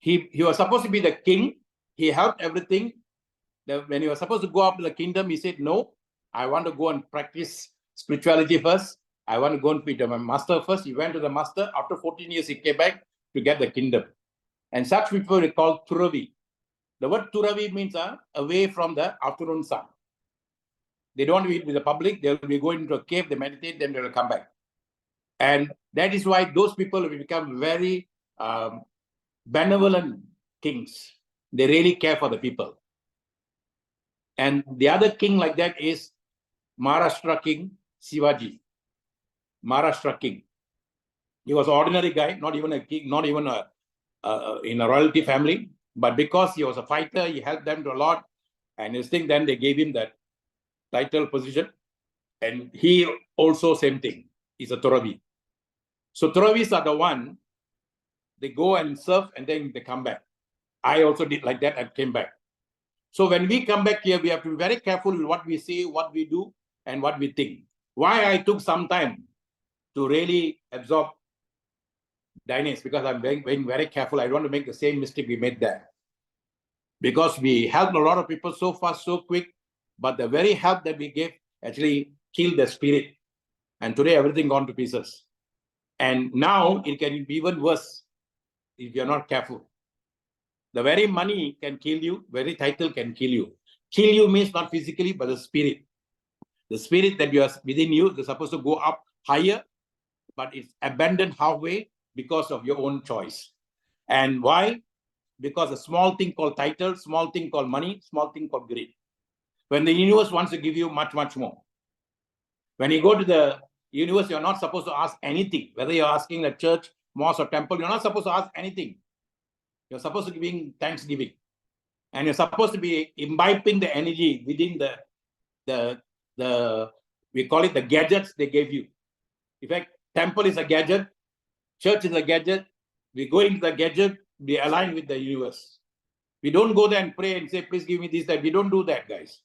he was supposed to be the king. He helped everything. When he was supposed to go up to the kingdom, he said, no, I want to go and practice spirituality first. I want to go and be my master first. He went to the master. After 14 years, he came back to get the kingdom. And such people are called Turavi. The word Turavi means away from the afternoon sun. They don't eat with the public. They'll be going into a cave, they meditate, then they'll come back. And that is why those people will become very benevolent kings. They really care for the people. And the other king like that is Maharashtra King Shivaji. Maharashtra King. He was an ordinary guy, not even a king, not even in a royalty family. But because he was a fighter, he helped them to a lot. And his thing, then they gave him that title position. And he also same thing. He's a Turavi. So Turavis are the one, they go and serve and then they come back. I also did like that and came back. So when we come back here, we have to be very careful with what we say, what we do, and what we think. Why I took some time to really absorb Diners, because I'm being very careful. I don't want to make the same mistake we made there. Because we helped a lot of people so fast, so quick, but the very help that we gave actually killed the spirit. And today everything gone to pieces. And now it can be even worse if you're not careful. The very money can kill you, very title can kill you. Kill you means not physically, but the spirit. The spirit that you are within you is supposed to go up higher, but it's abandoned halfway because of your own choice. And why? Because a small thing called title, small thing called money, small thing called greed. When the universe wants to give you much, much more. When you go to the universe, you're not supposed to ask anything. Whether you're asking a church, mosque, or temple, you're not supposed to ask anything. You're supposed to be giving thanksgiving. And you're supposed to be imbibing the energy within we call it the gadgets they gave you. In fact, temple is a gadget, church is a gadget. We go into the gadget, we align with the universe. We don't go there and pray and say, please give me this, that. We don't do that, guys.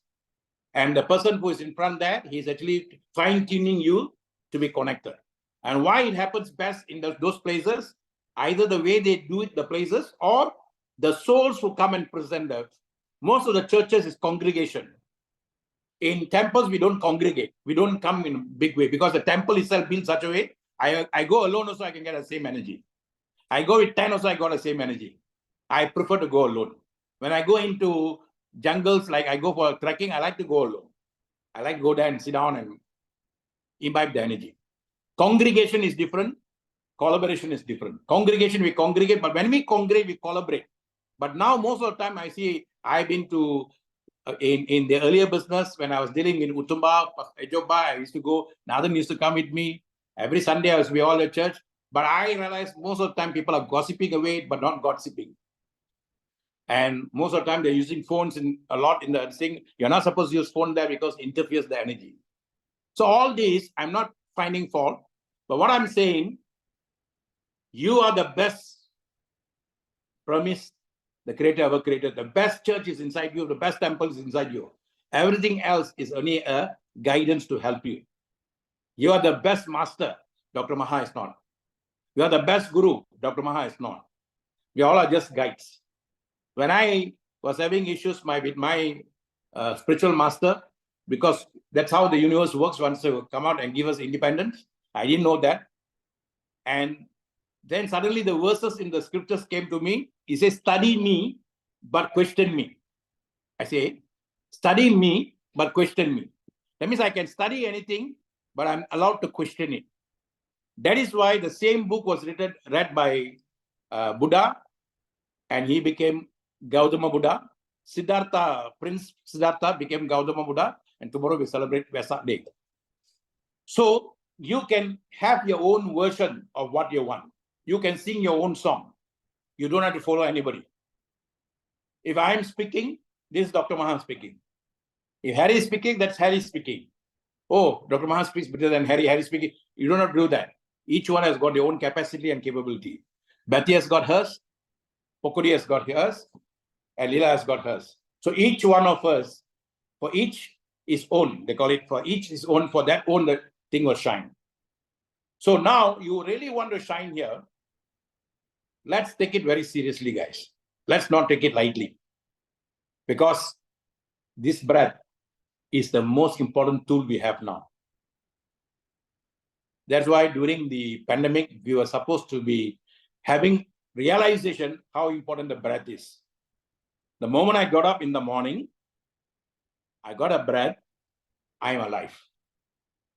And the person who is in front there, he's actually fine-tuning you to be connected. And why it happens best in those places, either the way they do it, the places, or the souls who come and present the Most of the churches is congregation. In temples, we don't congregate. We don't come in a big way because the temple itself built such a way. I go alone also, I can get the same energy. I go with 10 also, I got the same energy. I prefer to go alone. When I go into jungles, like I go for trekking, I like to go alone. I like to go there and sit down and imbibe the energy. Congregation is different. Collaboration is different. Congregation, we congregate, but when we congregate, we collaborate. But now, most of the time, I see, I've been to, in the earlier business, when I was dealing in Utumba, Ejoba, I used to go, Nathan used to come with me. Every Sunday, we all at church. But I realized most of the time, people are gossiping away, but not gossiping. And most of the time, they're using phones a lot in the thing. You're not supposed to use phone there because it interferes the energy. So all these, I'm not finding fault. But what I'm saying, you are the best promise the Creator ever created. The best church is inside you. The best temple is inside you. Everything else is only a guidance to help you. You are the best master. Dr. Maha is not. You are the best guru. Dr. Maha is not. We all are just guides. When I was having issues with my spiritual master, because that's how the universe works once to come out and give us independence. I didn't know that. And then suddenly the verses in the scriptures came to me. He says, study me, but question me. I say, study me, but question me. That means I can study anything, but I'm allowed to question it. That is why the same book was read by Buddha, and he became Gautama Buddha. Prince Siddhartha became Gautama Buddha, and tomorrow we celebrate Vesak Day. So you can have your own version of what you want. You can sing your own song. You don't have to follow anybody. If I'm speaking, this is Dr. Maha speaking. If Harry is speaking, that's Harry speaking. Oh, Dr. Maha speaks better than Harry. Harry speaking. You don't have to do that. Each one has got their own capacity and capability. Betty has got hers. Pokudi has got hers. And Leela has got hers. So each one of us, for each is own. They call it for each is own. For that own, the thing will shine. So now you really want to shine here. Let's take it very seriously, guys. Let's not take it lightly. Because this breath is the most important tool we have now. That's why during the pandemic, we were supposed to be having realization how important the breath is. The moment I got up in the morning, I got a breath, I am alive.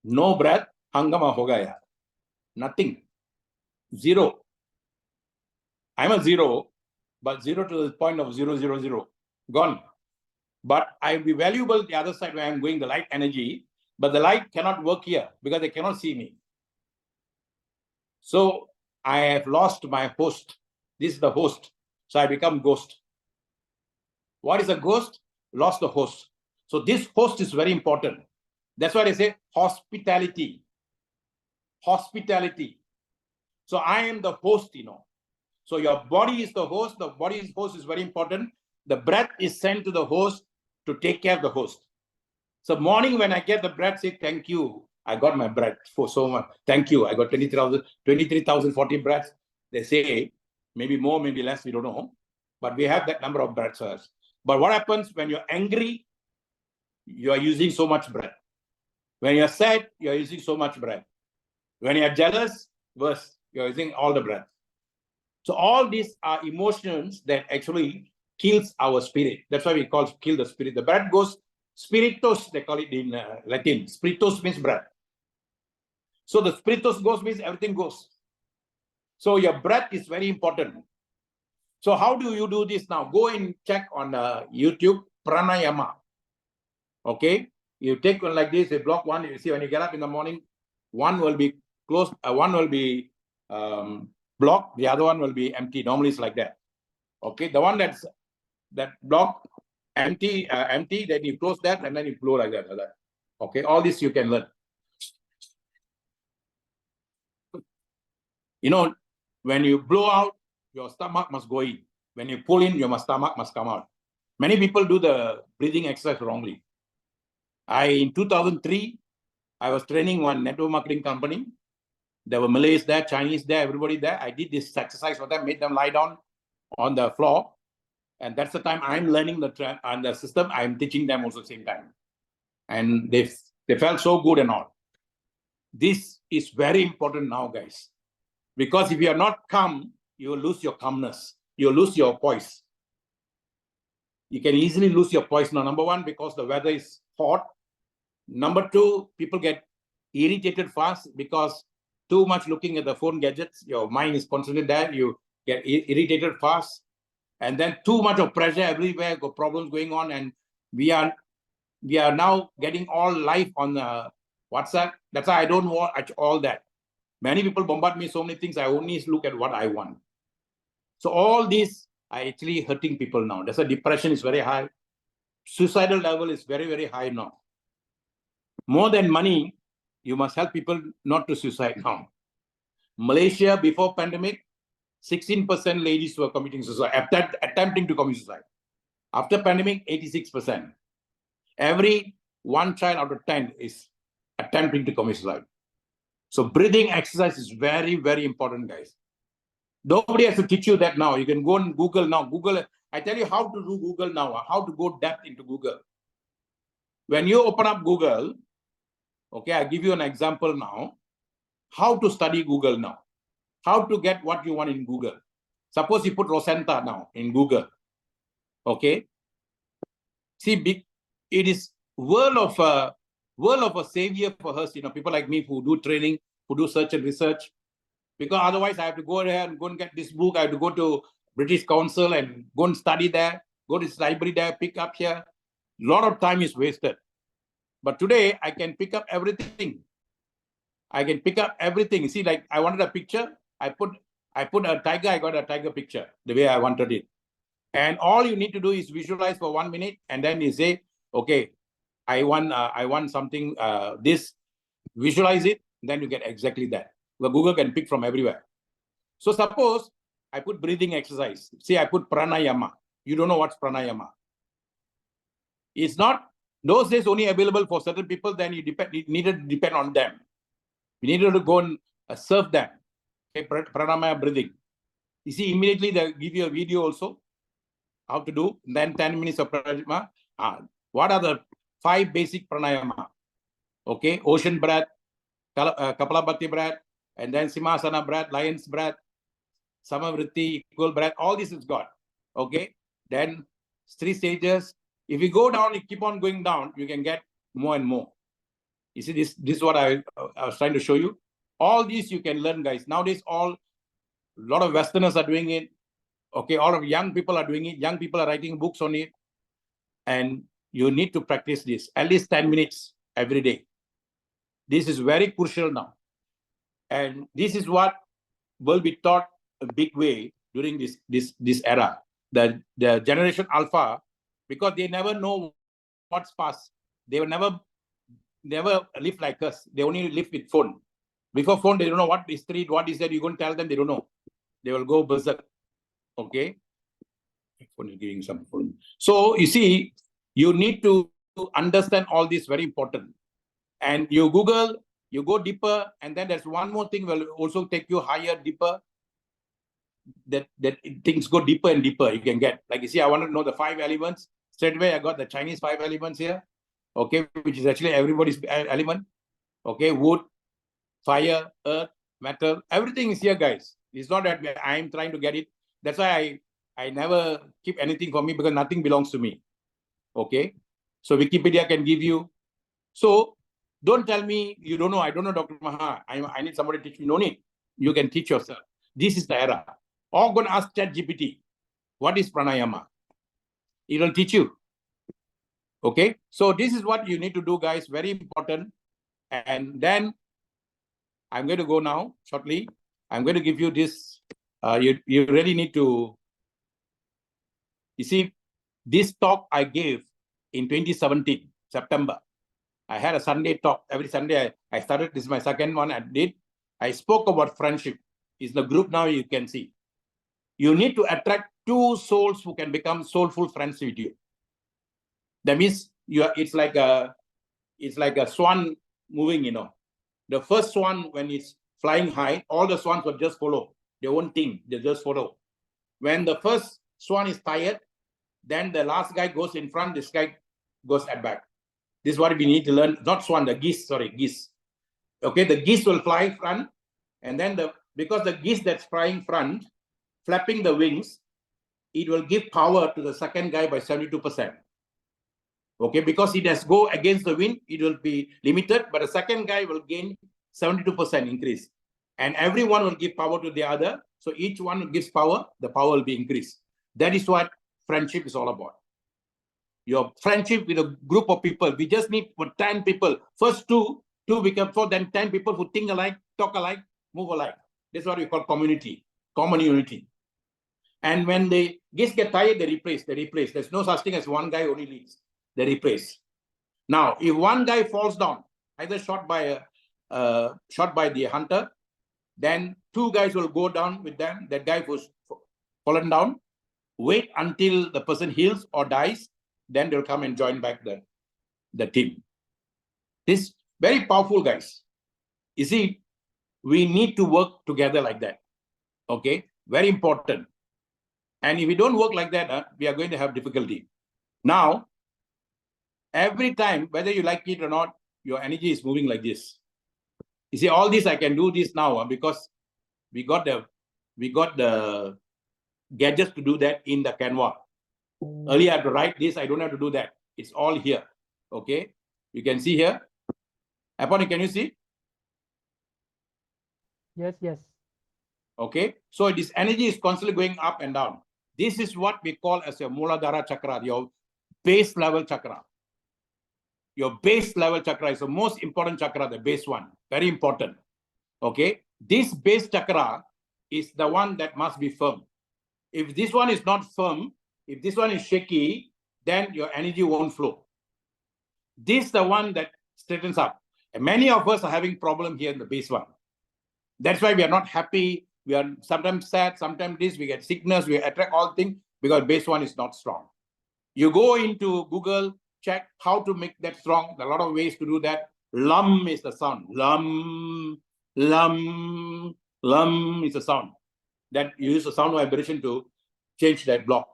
No breath, hangama ho gaya. Nothing. Zero. I'm a zero, but zero to the point of 000. Gone. But I'll be valuable the other side where I'm going, the light energy, but the light cannot work here because they cannot see me. So I have lost my host. This is the host. So I become ghost. What is a ghost? Lost the host. So this host is very important. That's why they say hospitality. Hospitality. So I am the host, you know. So your body is the host. The body's host is very important. The breath is sent to the host to take care of the host. So morning when I get the breath, say thank you. I got my breath for so much. Thank you. I got 23,040 breaths. They say maybe more, maybe less, we don't know. But we have that number of breaths first. But what happens when you're angry? You are using so much breath. When you're sad, you're using so much breath. When you're jealous, worse, you're using all the breath. So all these are emotions that actually kills our spirit. That's why we kill the spirit. The breath goes spiritus, they call it in Latin. Spiritus means breath. So the spiritus goes means everything goes. So your breath is very important. So how do you do this now? Go and check on YouTube, pranayama. Okay? You take one like this, you block one, you see when you get up in the morning, one will be closed, one will be blocked, the other one will be empty. Normally it's like that. Okay, the one that block empty, then you close that and then you blow like that. Okay, all this you can learn. You know, when you blow out, your stomach must go in. When you pull in, your stomach must come out. Many people do the breathing exercise wrongly. In 2003, I was training one network marketing company. There were Malays there, Chinese there, everybody there. I did this exercise for them, made them lie down on the floor. And that's the time I'm learning the system. I'm teaching them also same time. And they felt so good and all. This is very important now, guys. Because if you are not calm, you will lose your calmness. You'll lose your poise. You can easily lose your poise now. Number one, because the weather is hot. Number two, people get irritated fast because too much looking at the phone gadgets. Your mind is constantly there. You get irritated fast. And then too much of pressure everywhere, got problems going on. And we are now getting all live on WhatsApp. That's why I don't watch all that. Many people bombard me so many things. I only look at what I want. So all these are actually hurting people now. That's why depression is very high. Suicidal level is very, very high now. More than money, you must help people not to suicide now. Malaysia, before pandemic, 16% ladies were committing suicide, attempting to commit suicide. After pandemic, 86%. Every one child out of 10 is attempting to commit suicide. So breathing exercise is very, very important, guys. Nobody has to teach you that now. You can go and Google now. Google, I tell you how to do Google now, how to go depth into Google. When you open up Google, okay, I'll give you an example now. How to study Google now. How to get what you want in Google. Suppose you put Rosenta now in Google. Okay. See, it is world of a savior for us, people like me who do training, who do search and research. Because otherwise I have to go there and go and get this book. I have to go to British Council and go and study there, go to this library there, pick up here. A lot of time is wasted. But today I can pick up everything. I can pick up everything. See, like I wanted a picture. I put a tiger, I got a tiger picture the way I wanted it. And all you need to do is visualize for 1 minute, and then you say, okay, I want something, this, visualize it, then you get exactly that. Well, Google can pick from everywhere. So suppose I put breathing exercise. See, I put pranayama. You don't know what's pranayama. It's not, those days only available for certain people, then you needed to depend on them. You needed to go and serve them. Okay, pranayama breathing. You see, immediately they give you a video also, how to do, then 10 minutes of pranayama. What are the 5 basic pranayama? Okay, ocean breath, Kapalabhati breath, and then Simhasana breath, lion's breath, Samavritti, equal breath, all this is got. Okay, then 3 stages. If you go down, you keep on going down, you can get more and more. You see, this is what I was trying to show you. All these you can learn, guys. Nowadays, a lot of Westerners are doing it. Okay, all of young people are doing it. Young people are writing books on it. And you need to practice this at least 10 minutes every day. This is very crucial now. And this is what will be taught a big way during this era. The generation Alpha, because they never know what's past. They will never live like us. They only live with phone. Before phone, they don't know what is street, what is that. You're going to tell them, they don't know. They will go berserk. Okay. Phone is giving some phone. So you see, you need to understand all this, very important. And you Google, you go deeper, and then there's one more thing will also take you higher, deeper. That things go deeper and deeper. You can get, like you see, I want to know the 5 elements. Straight away, I got the Chinese 5 elements here. Okay, which is actually everybody's element. Okay, wood, fire, earth, metal, everything is here, guys. It's not that I'm trying to get it. That's why I never keep anything for me, because nothing belongs to me. Okay, so Wikipedia can give you. So don't tell me you don't know. I don't know, Dr. Maha. I need somebody to teach me. No need. You can teach yourself. This is the era. Or go and ask ChatGPT, what is pranayama? It will teach you. Okay, so this is what you need to do, guys. Very important. And then I'm going to go now shortly. I'm going to give you this. You really need to. You see, this talk I gave in 2017, September. I had a Sunday talk. Every Sunday I started. This is my second one I did. I spoke about friendship. It's the group now, you can see. You need to attract 2 souls who can become soulful friends with you. That means it's like a swan moving, The first swan, when it's flying high, all the swans will just follow. They won't think, they just follow. When the first swan is tired, then the last guy goes in front, this guy goes at back. This is what we need to learn. Not swan, the geese, sorry, geese. Okay, the geese will fly front, and then because the geese that's flying front, flapping the wings, it will give power to the second guy by 72%. Okay, because it has go against the wind, it will be limited, but the second guy will gain 72% increase. And everyone will give power to the other. So each one gives power, the power will be increased. That is what friendship is all about. Your friendship with a group of people. We just need 10 people. First two become 4, then 10 people who think alike, talk alike, move alike. That's what we call community, common unity. And when the geese get tired, they replace. There's no such thing as one guy only leads. They replace. Now, if one guy falls down, either shot by the hunter, then 2 guys will go down with them. That guy who's fallen down, wait until the person heals or dies, then they'll come and join back the team. This very powerful, guys. You see, we need to work together like that. Okay, very important. And if we don't work like that, we are going to have difficulty. Now, every time, whether you like it or not, your energy is moving like this. You see, all this I can do this now because we got the gadgets to do that in the Canva. Earlier I had to write this, I don't have to do that. It's all here. Okay, you can see here. Aponi, can you see? Yes, yes. Okay, so this energy is constantly going up and down. This is what we call as your Muladhara chakra, your base level chakra. Your base level chakra is the most important chakra, the base one. Very important. Okay, this base chakra is the one that must be firm. If this one is not firm, if this one is shaky, then your energy won't flow. This is the one that straightens up. And many of us are having problem here in the base one. That's why we are not happy. We are sometimes sad, sometimes this, we get sickness, we attract all things because base one is not strong. You go into Google, check how to make that strong. There are a lot of ways to do that. Lum is the sound. Lum, lum, lum is the sound. That you use the sound vibration to change that block.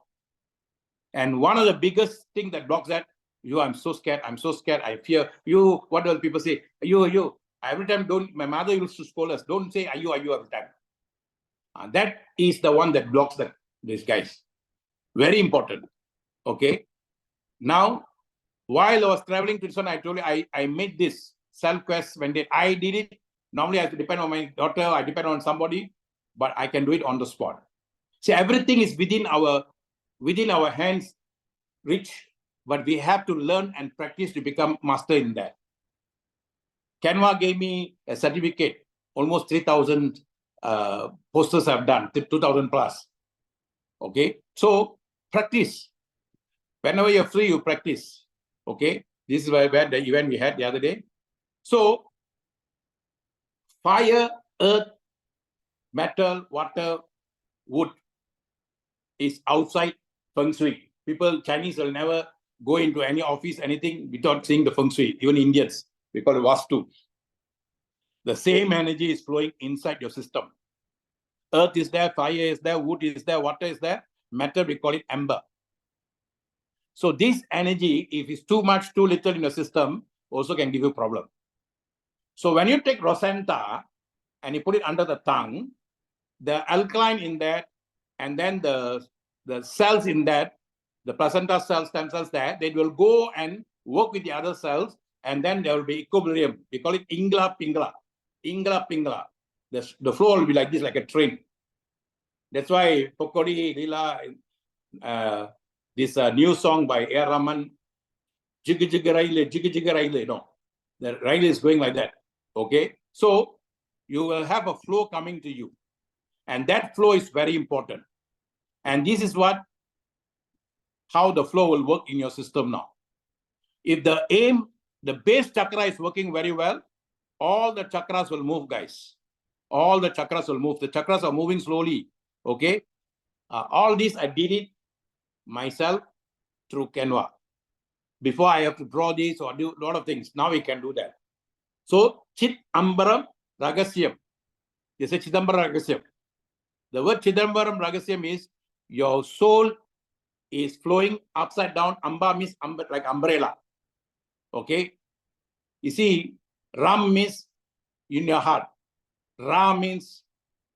And one of the biggest things that blocks that, I'm so scared, I fear. What do people say? You. Every time, my mother used to scold us, don't say you every time. That is the one that blocks these guys. Very important. Okay. Now, while I was traveling to this one, I told you I made this self-quest when I did it. Normally I have to depend on my daughter, I depend on somebody, but I can do it on the spot. See, everything is within our hands, reach, but we have to learn and practice to become master in that. Canva gave me a certificate, almost 3,000 posters I've done, 2,000 plus. Okay, so practice. Whenever you're free, you practice. Okay, this is where the event we had the other day. So, fire, earth, metal, water, wood is outside feng shui. Chinese will never go into any office, anything without seeing the feng shui. Even Indians, we call it Vastu. The same energy is flowing inside your system. Earth is there, fire is there, wood is there, water is there. Metal, we call it ember. So this energy, if it's too much, too little in your system, also can give you a problem. So when you take Rosenta and you put it under the tongue, the alkaline in that, and then the cells in that, the placenta cells, stem cells there, they will go and work with the other cells, and then there will be equilibrium. We call it Ingla Pingla. Ingla Pingla. The flow will be like this, like a train. That's why Pokori, Lila, this new song by A. Raman, Jigga Jigga Raile, no. The Raile is going like that. Okay? So you will have a flow coming to you. And that flow is very important. And this is how the flow will work in your system now. If the base chakra is working very well, all the chakras will move, guys. All the chakras will move. The chakras are moving slowly. Okay? All this I did it myself through Canva. Before I have to draw this or do a lot of things. Now we can do that. So, Chit Ambaram Ragasyam. They say Chidambaram Ragasyam. The word Chidambaram Ragasyam is your soul is flowing upside down. Amba means like umbrella. Okay. You see, Ram means in your heart. Ra means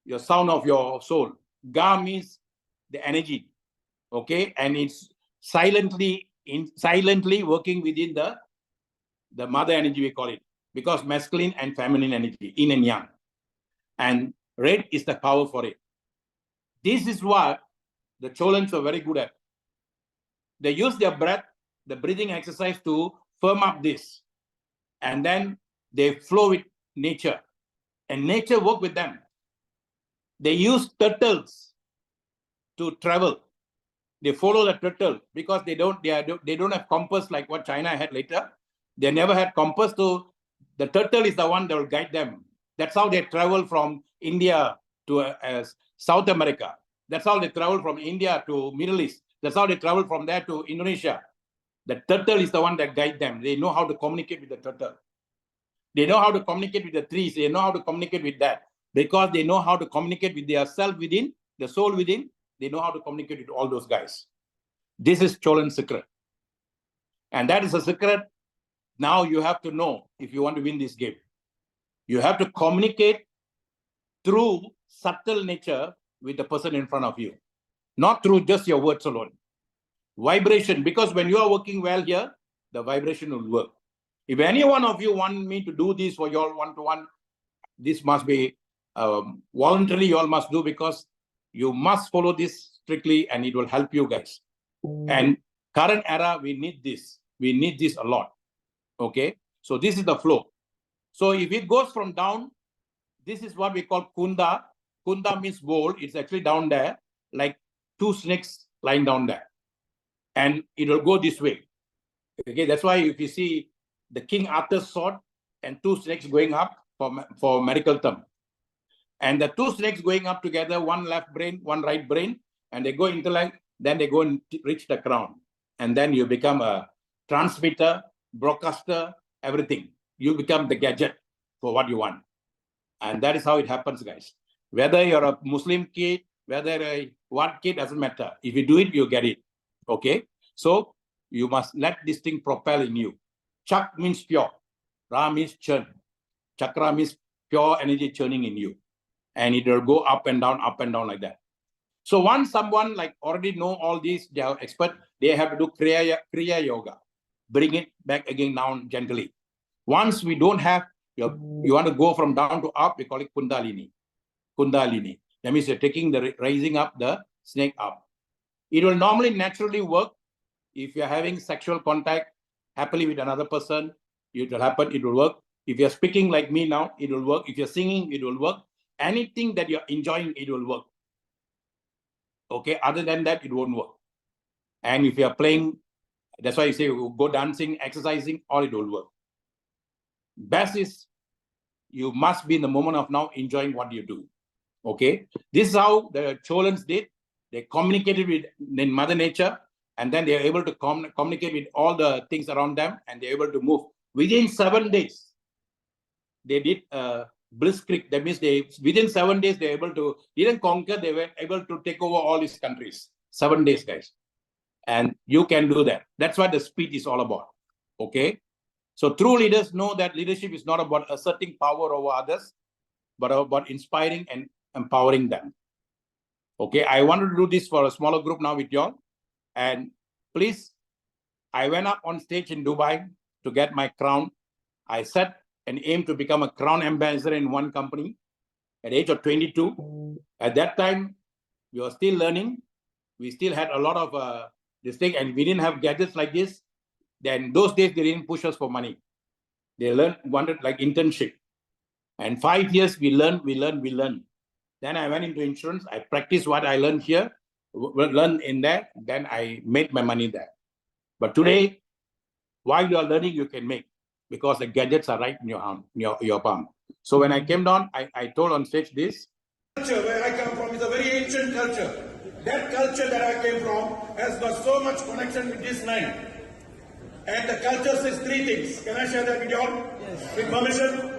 your sound of your soul. Ga means the energy. Okay. And it's silently working within the mother energy, we call it, because masculine and feminine energy, yin and yang. And red is the power for it. This is what the Cholans were very good at. They use their breath, the breathing exercise, to firm up this. And then they flow with nature. And nature work with them. They use turtles to travel. They follow the turtle because they don't have compass like what China had later. They never had compass, so the turtle is the one that will guide them. That's how they travel from India to South America. That's how they travel from India to Middle East. That's how they travel from there to Indonesia. The turtle is the one that guides them. They know how to communicate with the turtle. They know how to communicate with the trees. They know how to communicate with that because they know how to communicate with their self within, the soul within. They know how to communicate with all those guys. This is Cholan secret. And that is a secret. Now you have to know if you want to win this game. You have to communicate through subtle nature with the person in front of you, not through just your words alone. Vibration, because when you are working well here, the vibration will work. If any one of you want me to do this for your one-to-one, this must be voluntarily you all must do because you must follow this strictly and it will help you guys. And current era, we need this. We need this a lot. Okay, so this is the flow. So if it goes from down, this is what we call kunda. Kunda means bowl. It's actually down there, like two snakes lying down there. And it will go this way. Okay, that's why if you see the King Arthur's sword and two snakes going up for medical term. And the two snakes going up together, one left brain, one right brain, and they go intellect, then they go and reach the crown. And then you become a transmitter, broadcaster, everything. You become the gadget for what you want. And that is how it happens, guys. Whether you're a Muslim kid, whether a what kid, doesn't matter. If you do it, you get it. Okay? So you must let this thing propel in you. Chak means pure. Ra means churn. Chakra means pure energy churning in you. And it will go up and down like that. So once someone like already know all these, they are expert, they have to do Kriya Yoga. Bring it back again down gently. Once we don't have, you want to go from down to up, we call it Kundalini. Kundalini. That means you're taking the raising up the snake up. It will normally naturally work if you're having sexual contact happily with another person. It will happen, it will work. If you're speaking like me now, it will work. If you're singing, it will work. Anything that you're enjoying, it will work. Okay, other than that, it won't work. And if you're playing, that's why you say go dancing, exercising, all it will work. Best is you must be in the moment of now enjoying what you do. Okay, this is how the Cholans did. They communicated with Mother Nature, and then they are able to communicate with all the things around them, and they're able to move. Within 7 days, they did blitzkrieg. That means within 7 days, they didn't conquer, they were able to take over all these countries. 7 days, guys. And you can do that. That's what the speed is all about. Okay. So true leaders know that leadership is not about asserting power over others, but about inspiring and empowering them. Okay. I wanted to do this for a smaller group now with y'all. And please, I went up on stage in Dubai to get my crown. I set an aim to become a crown ambassador in one company at the age of 22. At that time, we were still learning. We still had a lot of this thing, and we didn't have gadgets like this. Then those days, they didn't push us for money. They wanted like internship. And 5 years, we learned. Then I went into insurance. I practiced what I learned here, learned in there. Then I made my money there. But today, while you are learning, you can make, because the gadgets are right in your arm, your palm. So when I came down, I told on stage this. Culture where I come from is a very ancient culture. That culture that I came from has got so much connection with this land. And the culture says 3 things. Can I share that with you all? Yes. With permission?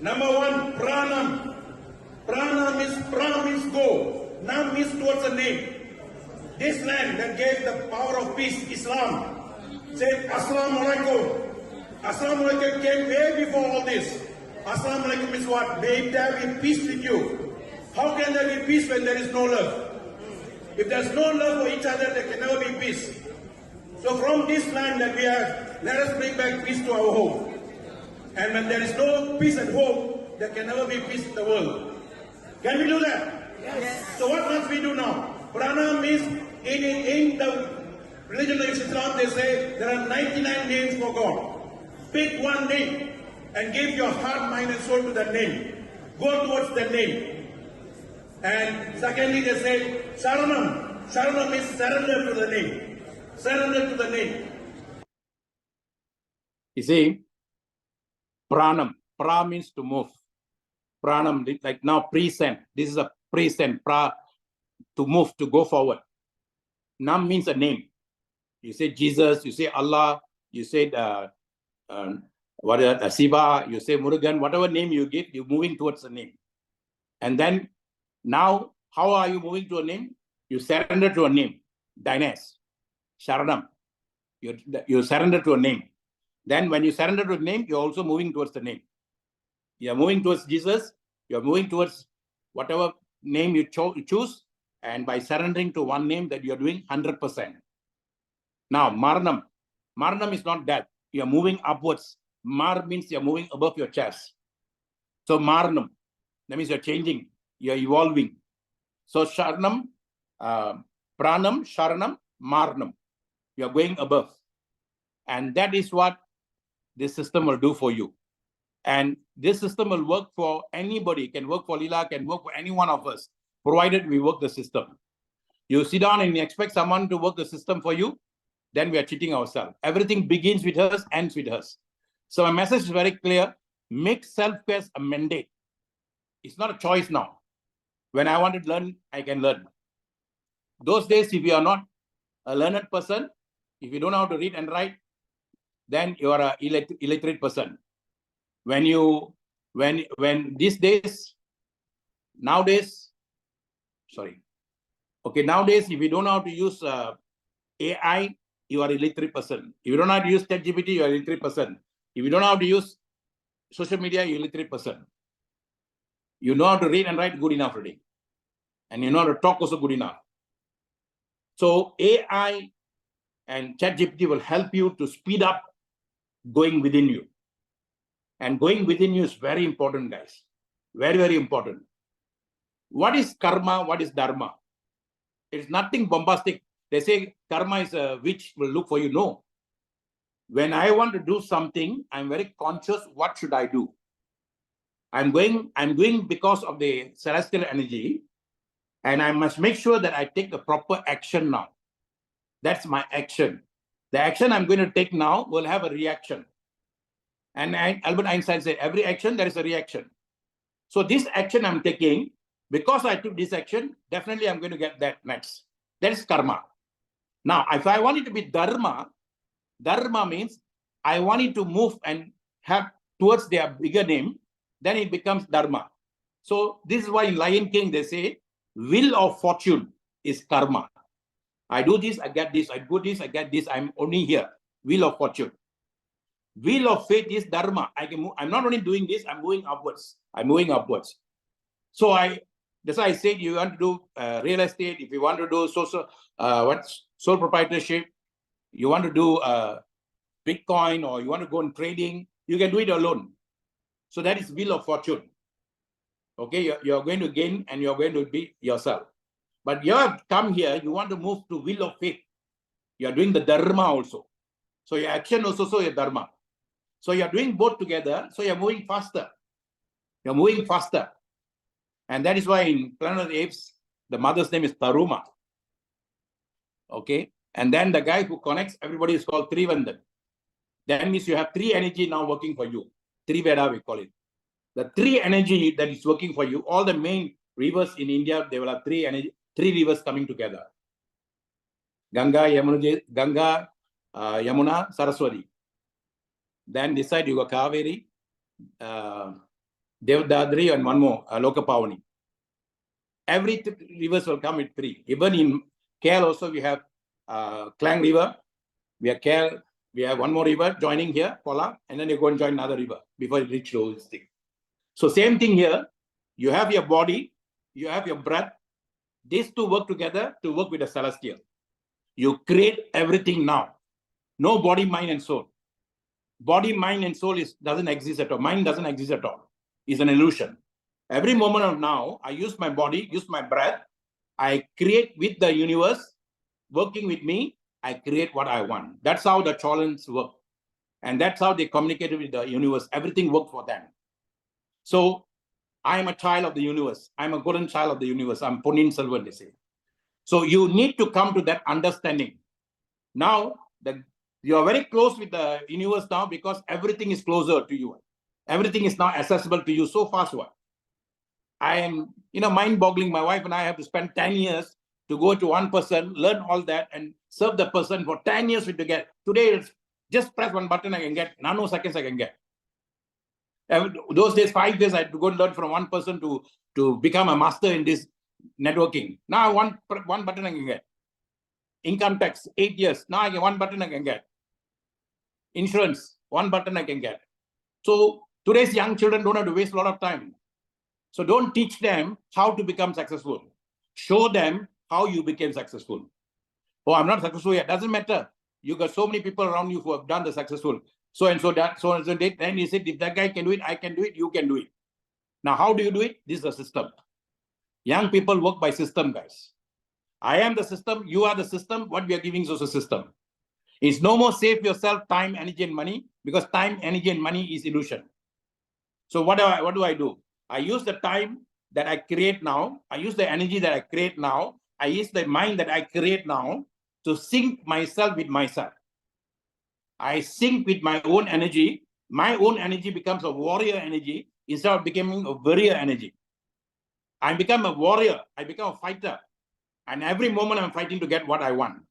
Number 1, pranam. Prana means go. Nam means towards a name. This land that gave the power of peace, Islam, said Assalamu alaikum. Assalamu alaikum came way before all this. Assalamu alaikum is what? May there be peace with you. How can there be peace when there is no love? If there's no love for each other, there can never be peace. So from this land that we have, let us bring back peace to our home. And when there is no peace at home, there can never be peace in the world. Can we do that? Yes. So what must we do now? Prana means in the religion of Islam, they say there are 99 names for God. Pick one name and give your heart, mind and soul to that name. Go towards that name. And secondly, they say Sharanam. Sharanam means surrender to the name. Surrender to the name. You see, Pranam. Pra means to move. Pranam, like now present. This is a present. Pra, to move, to go forward. Nam means a name. You say Jesus, you say Allah, you say Siva, you say Murugan, whatever name you give, you're moving towards a name. And then now, how are you moving to a name? You surrender to a name. Dinesh, Sharanam. You surrender to a name. Then when you surrender to a name, you're also moving towards the name. You're moving towards Jesus. You're moving towards whatever name you choose. And by surrendering to one name, that you're doing 100%. Now, Maranam. Maranam is not death. You're moving upwards. Mar means you're moving above your chest. So Maranam, that means you're changing. You're evolving. So Sharanam, Pranam, Sharanam, Maranam. You're going above. And that is what this system will do for you. And this system will work for anybody. It can work for Leela, can work for any one of us, provided we work the system. You sit down and you expect someone to work the system for you, then we are cheating ourselves. Everything begins with us, ends with us. So my message is very clear. Make self-care a mandate. It's not a choice now. When I want to learn, I can learn. Those days, if you are not a learned person, if you don't know how to read and write, then you are an illiterate person. When these days, nowadays, nowadays, if you don't know how to use AI, you are a illiterate person. If you don't know how to use ChatGPT, you are a illiterate person. If you don't know how to use social media, you're a illiterate person. You know how to read and write, good enough already. And you know how to talk also good enough. So AI and ChatGPT will help you to speed up going within you. And going within you is very important, guys. Very, very important. What is karma? What is dharma? It's nothing bombastic. They say karma is a witch will look for you. No. When I want to do something, I'm very conscious, what should I do? I'm going because of the celestial energy, and I must make sure that I take the proper action now. That's my action. The action I'm going to take now will have a reaction. And Albert Einstein said, every action, there is a reaction. So this action I'm taking, because I took this action, definitely I'm going to get that next. That is karma. Now, if I want it to be dharma, dharma means I want it to move and have towards their bigger name, then it becomes dharma. So this is why in Lion King, they say, will of fortune is karma. I do this, I get this. I do this, I get this. I'm only here. Will of fortune. Will of faith is dharma. I can move. I'm not only doing this, I'm moving upwards. I'm moving upwards. So that's why I said you want to do real estate, if you want to do sole proprietorship, you want to do Bitcoin, or you want to go in trading, you can do it alone. So that is will of fortune. Okay, you're going to gain and you're going to be yourself. But you have come here, you want to move to will of faith. You're doing the dharma also. So your action also so your dharma. So you're doing both together, so you're moving faster. You're moving faster. And that is why in Planet of the Apes, the mother's name is Taruma. Okay, and then the guy who connects everybody is called Trivandan. That means you have three energy now working for you. Triveda, we call it. The three energy that is working for you, all the main rivers in India, they will have three rivers coming together. Ganga, Yamuna, Saraswati. Then this side you got Kaveri, Devdadri, and one more, Lokapavani. Every rivers will come with three. Even in KL also we have Klang River. We have KL. We have one more river joining here, Pola, and then you go and join another river before you reach those things. So same thing here. You have your body, you have your breath. These two work together to work with the celestial. You create everything now. No body, mind, and soul. Body, mind, and soul doesn't exist at all. Mind doesn't exist at all. It's an illusion. Every moment of now, I use my body, use my breath. I create with the universe, working with me. I create what I want. That's how the Cholans work. And that's how they communicated with the universe. Everything worked for them. So I'm a child of the universe. I'm a golden child of the universe. I'm Ponniyin Selvan, they say. So you need to come to that understanding. Now, you are very close with the universe now because everything is closer to you. Everything is now accessible to you so fast. I am, mind-boggling. My wife and I have to spend 10 years to go to one person, learn all that, and serve the person for 10 years to get. Today, it's just press one button, I can get. Nanoseconds, I can get. Those days, 5 days, I had to go and learn from one person to become a master in this networking. Now, one button I can get. Income tax, 8 years. Now, I get one button I can get. Insurance, one button I can get. So today's young children don't have to waste a lot of time. So don't teach them how to become successful. Show them how you became successful. Oh, I'm not successful yet. Doesn't matter. You got so many people around you who have done the successful. So and so that, so and so that. Then he said, if that guy can do it, I can do it, you can do it. Now, how do you do it? This is a system. Young people work by system, guys. I am the system, you are the system. What we are giving is also a system. It's no more save yourself time, energy, and money, because time, energy, and money is illusion. So what do I do? I use the time that I create now. I use the energy that I create now. I use the mind that I create now to sync myself with myself. I sync with my own energy. My own energy becomes a warrior energy instead of becoming a warrior energy. I become a warrior. I become a fighter. And every moment I'm fighting to get what I want.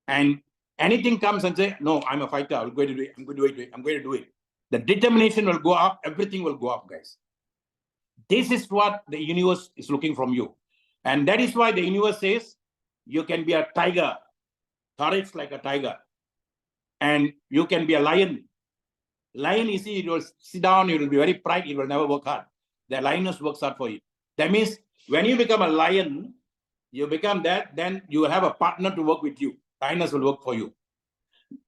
And anything comes and say, no, I'm a fighter. I'm going to do it. I'm going to do it. I'm going to do it. The determination will go up. Everything will go up, guys. This is what the universe is looking from you. And that is why the universe says you can be a tiger, courage like a tiger. And you can be a lion. Lion, you see, it will sit down, it will be very pride, it will never work hard. The lioness works hard for you. That means when you become a lion, you become that, then you will have a partner to work with you. Lioness will work for you.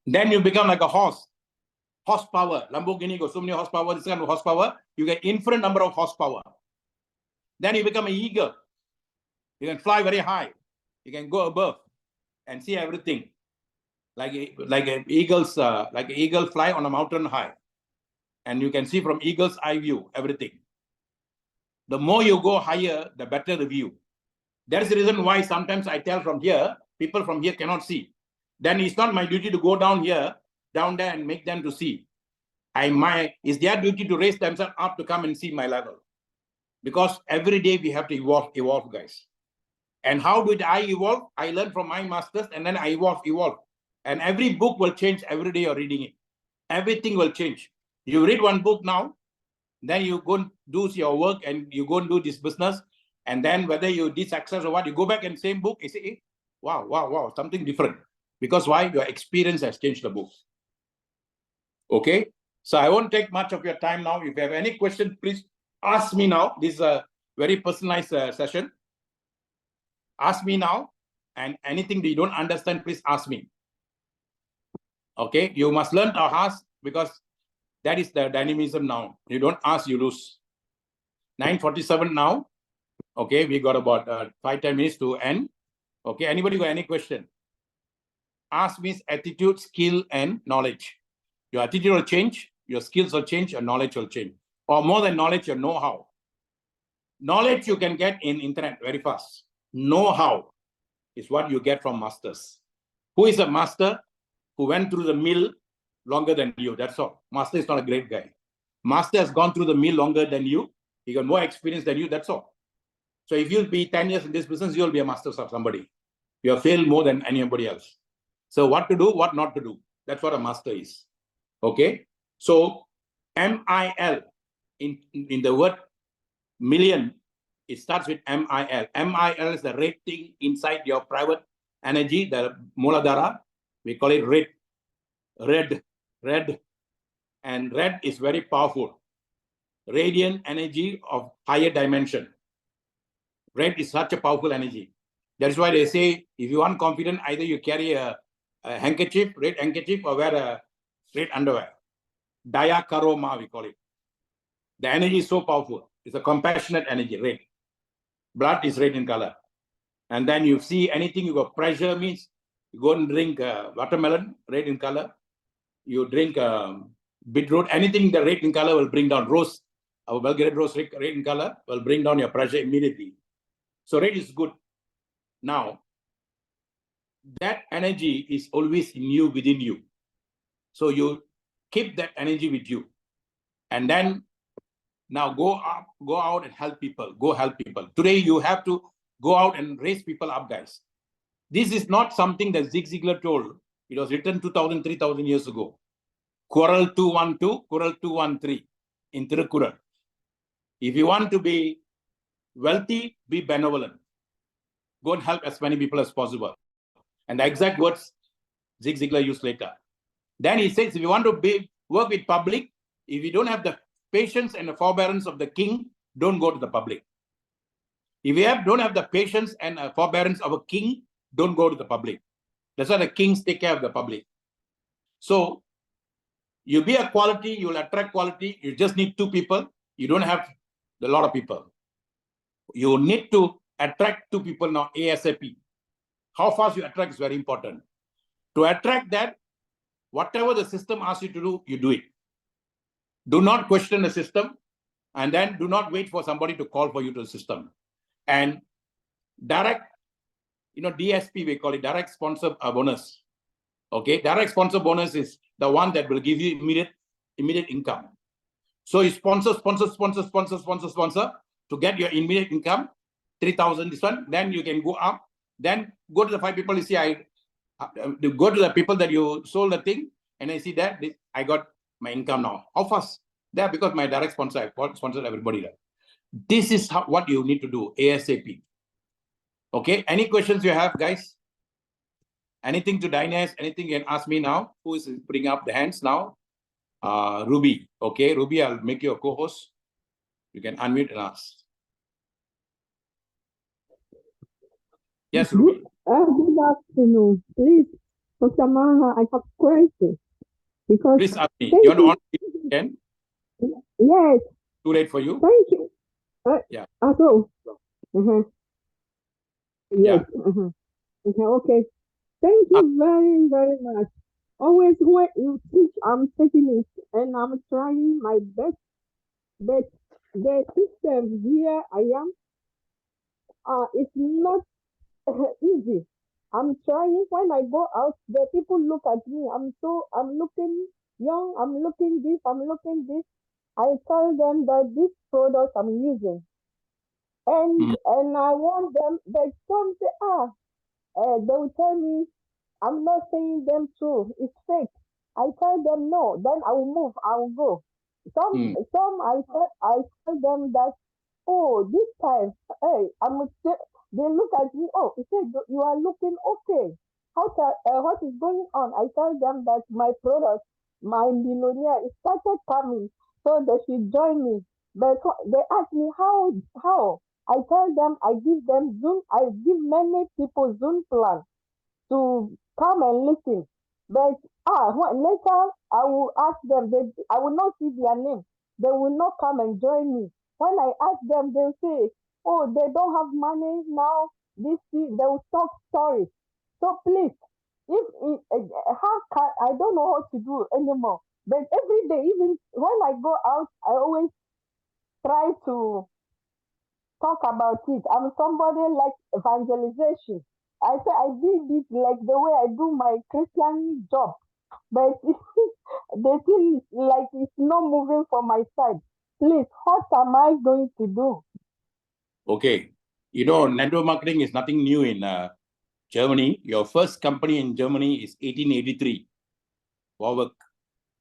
Then you become like a horse. Horsepower. Lamborghini got so many horsepower, this kind of horsepower. You get infinite number of horsepower. Then you become an eagle. You can fly very high. You can go above and see everything. Like an eagle fly on a mountain high. And you can see from eagle's eye view, everything. The more you go higher, the better the view. That is the reason why sometimes I tell from here, people from here cannot see. Then it's not my duty to go down here, down there and make them to see. It's their duty to raise themselves up to come and see my level. Because every day we have to evolve, guys. And how did I evolve? I learn from my masters and then I evolve. And every book will change every day you're reading it. Everything will change. You read one book now, then you go and do your work and you go and do this business. And then whether you did success or what, you go back and same book, you say, hey, wow, something different. Because why? Your experience has changed the book. Okay? So I won't take much of your time now. If you have any question, please ask me now. This is a very personalized session. Ask me now. And anything that you don't understand, please ask me. Okay? You must learn to ask because that is the dynamism now. You don't ask, you lose. 9:47 now. Okay, we got about 5-10 minutes to end. Okay, anybody got any question? Ask means attitude, skill, and knowledge. Your attitude will change, your skills will change, your knowledge will change. Or more than knowledge, your know-how. Knowledge you can get in internet very fast. Know-how is what you get from masters. Who is a master? Who went through the mill longer than you, that's all. Master is not a great guy. Master has gone through the mill longer than you. He got more experience than you, that's all. So if you'll be 10 years in this business, you'll be a master of somebody. You have failed more than anybody else. So what to do, what not to do. That's what a master is. Okay. So MIL in the word million it starts with MIL. MIL is the red thing inside your private energy, the Muladhara. We call it red. And red is very powerful. Radiant energy of higher dimension. Red is such a powerful energy. That's why they say, if you want confidence, either you carry a handkerchief, red handkerchief, or wear a red underwear. Daya Karoma, we call it. The energy is so powerful. It's a compassionate energy, red. Blood is red in color. And then you see anything you got pressure means you go and drink watermelon, red in color. You drink beetroot, anything the red in color will bring down. Rose, our Bulgarian rose, red in color, will bring down your pressure immediately. So red is good. Now, that energy is always in you, within you. So you keep that energy with you. And then now go out and help people. Go help people. Today you have to go out and raise people up, guys. This is not something that Zig Ziglar told. It was written 2,000, 3,000 years ago. Kural 212, Kural 213 in Tirukkural. If you want to be wealthy, be benevolent. Go and help as many people as possible. And the exact words Zig Ziglar used later. Then he says, if you want to work with public, if you don't have the patience and the forbearance of the king, don't go to the public. If you don't have the patience and forbearance of a king, don't go to the public. That's why the kings take care of the public. So you be a quality, you will attract quality. You just need 2 people. You don't have a lot of people. You need to attract 2 people now ASAP. How fast you attract is very important. To attract that, whatever the system asks you to do, you do it. Do not question the system, and then do not wait for somebody to call for you to the system. And direct, DSP, we call it direct sponsor bonus. Okay, direct sponsor bonus is the one that will give you immediate income. So you sponsor to get your immediate income, 3,000 this one, then you can go up, then go to the 5 people, you see, go to the people that you sold the thing, and I see that I got my income now. How fast? There, because my direct sponsor, I sponsored everybody there. This is what you need to do ASAP. Okay, any questions you have, guys? Anything to Diners? Anything you can ask me now? Who is putting up the hands now? Ruby. Okay, Ruby, I'll make you a co-host. You can unmute and ask. Yes, Ruby. Good afternoon. Please, Dr. Maha, I have a question. Because please ask me. You want to on again? Yes. Too late for you? Thank you. Yeah. Also. Yes. Yeah. Okay. Thank you very, very much. Always when you teach, I'm taking it and I'm trying my best. But the system here I am, it's not easy. I'm trying. When I go out, the people look at me. I'm looking young. I'm looking this. I tell them that this product I'm using, and I want them. But some say, they will tell me I'm not saying them true. It's fake. I tell them no. Then I will move. I will go. Some I tell them that, oh, this time, hey, they look at me, oh, he said, you are looking okay. What is going on? I tell them that my product, my millionaire, it started coming, so they should join me. But they ask me how. I tell them, I give them Zoom, I give many people Zoom plan to come and listen. But later I will ask them, I will not see their name. They will not come and join me. When I ask them, they say, oh, they don't have money now. They will talk stories. So please, I don't know what to do anymore. But every day, even when I go out, I always try to talk about it. I'm somebody like evangelization. I say I did it like the way I do my Christian job. But the thing is like it's not moving from my side. Please, what am I going to do? Okay. Network marketing is nothing new in Germany. Your first company in Germany is 1883. Warburg.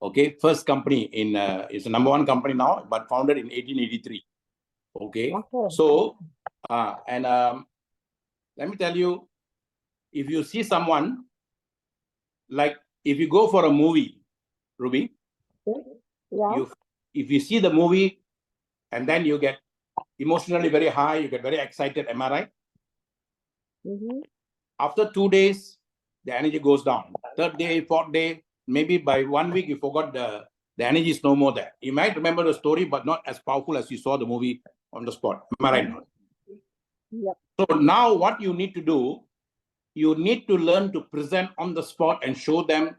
Okay. First company it's the #1 company now, but founded in 1883. Okay. So And let me tell you, if you see someone, like if you go for a movie, Ruby, Yeah. if you see the movie and then you get emotionally very high, you get very excited, am I right? After 2 days, the energy goes down. Third day, fourth day, maybe by 1 week, you forgot the energy is no more there. You might remember the story, but not as powerful as you saw the movie on the spot. Am I right now? Yep. So now what you need to do, you need to learn to present on the spot and show them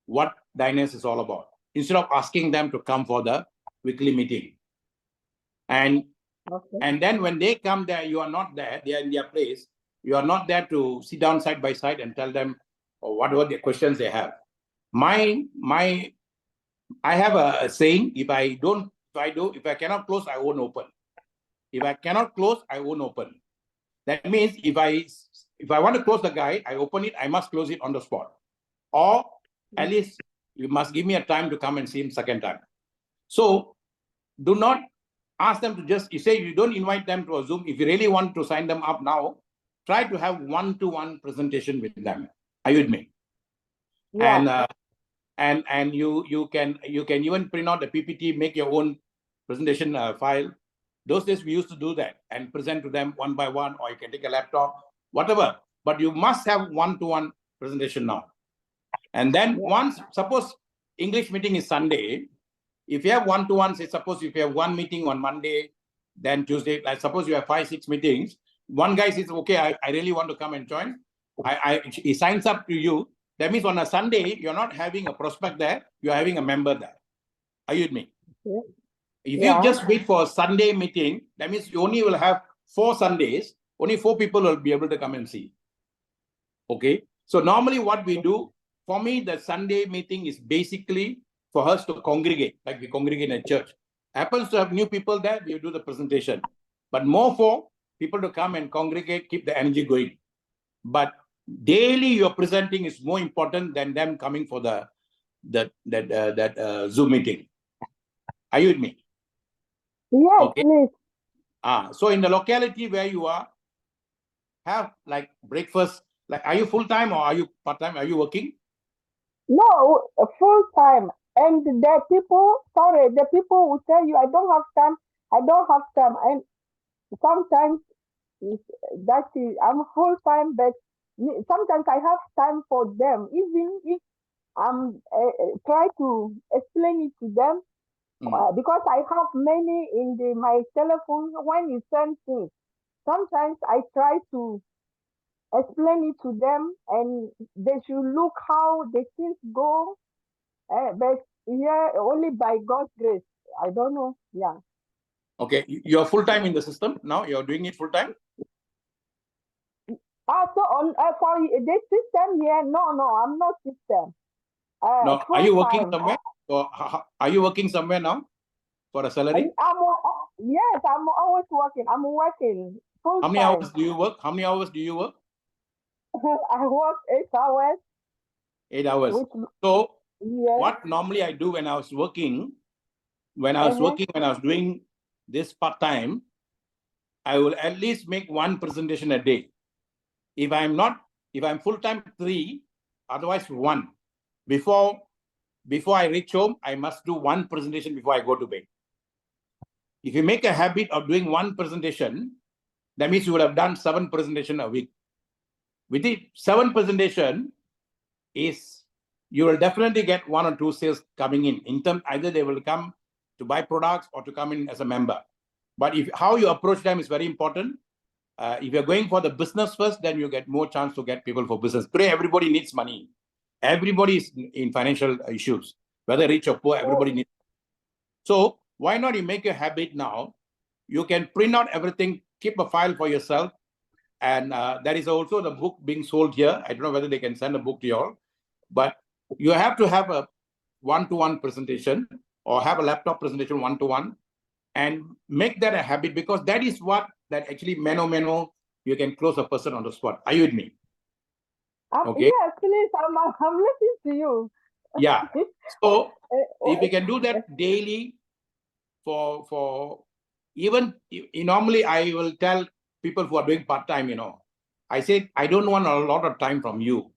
what Dynas is all about, instead of asking them to come for the weekly meeting. And then when they come there, you are not there, they are in their place. You are not there to sit down side by side and tell them whatever the questions they have. I have a saying, if I cannot close, I won't open. If I cannot close, I won't open. That means if I want to close the guy, I open it, I must close it on the spot. Or at least you must give me a time to come and see him second time. So do not ask them to just, you say you don't invite them to a Zoom. If you really want to sign them up now, try to have one-to-one presentation with them. Are you with me? Yeah. And you can even print out the PPT, make your own presentation file. Those days we used to do that and present to them one by one, or you can take a laptop, whatever. But you must have one-to-one presentation now. And then once, suppose English meeting is Sunday, if you have one-to-one, say suppose if you have one meeting on Monday, then Tuesday, like suppose you have 5-6 meetings, one guy says, okay, I really want to come and join. He signs up to you. That means on a Sunday, you're not having a prospect there, you're having a member there. Are you with me? Yeah. If you just wait for a Sunday meeting, that means you only will have 4 Sundays, only 4 people will be able to come and see. Okay. So normally what we do, for me, the Sunday meeting is basically for us to congregate, like we congregate in a church. Happens to have new people there, we do the presentation. But more for people to come and congregate, keep the energy going. But daily you're presenting is more important than them coming for that Zoom meeting. Are you with me? Yes, okay. Please. So in the locality where you are, have like breakfast. Like, are you full time or are you part time? Are you working? No, full time. And the people will tell you, I don't have time. And sometimes I'm full time, but sometimes I have time for them, even if I'm try to explain it to them, because I have many in my telephone. When you send things, sometimes I try to explain it to them, and they should look how the things go. But yeah, only by God's grace. I don't know. Yeah. Okay, you're full time in the system now. You're doing it full time. So on for this system here, no, I'm not system. No, are you working somewhere? Or are you working somewhere now for a salary? Yes, I'm always working. I'm working full time. How many hours do you work? How many hours do you work? I work 8 hours. 8 hours. So what normally I do when I was working, when I was doing this part time, I will at least make 1 presentation a day. If I'm full time, 3, otherwise 1. Before I reach home, I must do 1 presentation before I go to bed. If you make a habit of doing 1 presentation, that means you would have done 7 presentation a week. With the 7 presentation you will definitely get 1 or 2 sales coming in. In terms, either they will come to buy products or to come in as a member. But how you approach them is very important. If you're going for the business first, then you get more chance to get people for business. Today, everybody needs money. Everybody is in financial issues, whether rich or poor, everybody needs. So why not you make a habit now? You can print out everything, keep a file for yourself. And there is also the book being sold here. I don't know whether they can send a book to you all, but you have to have a one-to-one presentation or have a laptop presentation one-to-one and make that a habit, because that is what that actually meno, you can close a person on the spot. Are you with me? Okay. Yes, please. I'm listening to you. Yeah. So if you can do that daily for even normally I will tell people who are doing part-time, I said, I don't want a lot of time from you.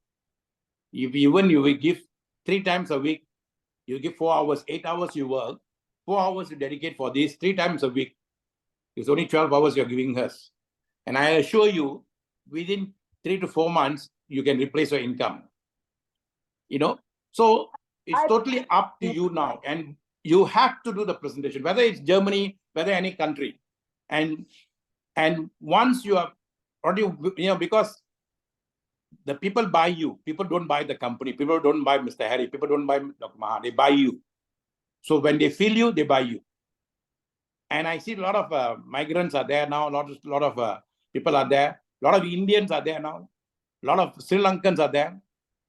If even you will give 3 times a week, you give 4 hours, 8 hours you work, 4 hours you dedicate for this 3 times a week. It's only 12 hours you're giving us. And I assure you, within 3 to 4 months, you can replace your income. So it's totally up to you now. And you have to do the presentation, whether it's Germany, whether any country. And once you have already, because the people buy you, people don't buy the company, people don't buy Mr. Harry, people don't buy Dr. Maha, they buy you. So when they feel you, they buy you. And I see a lot of migrants are there now, a lot of people are there, a lot of Indians are there now, a lot of Sri Lankans are there.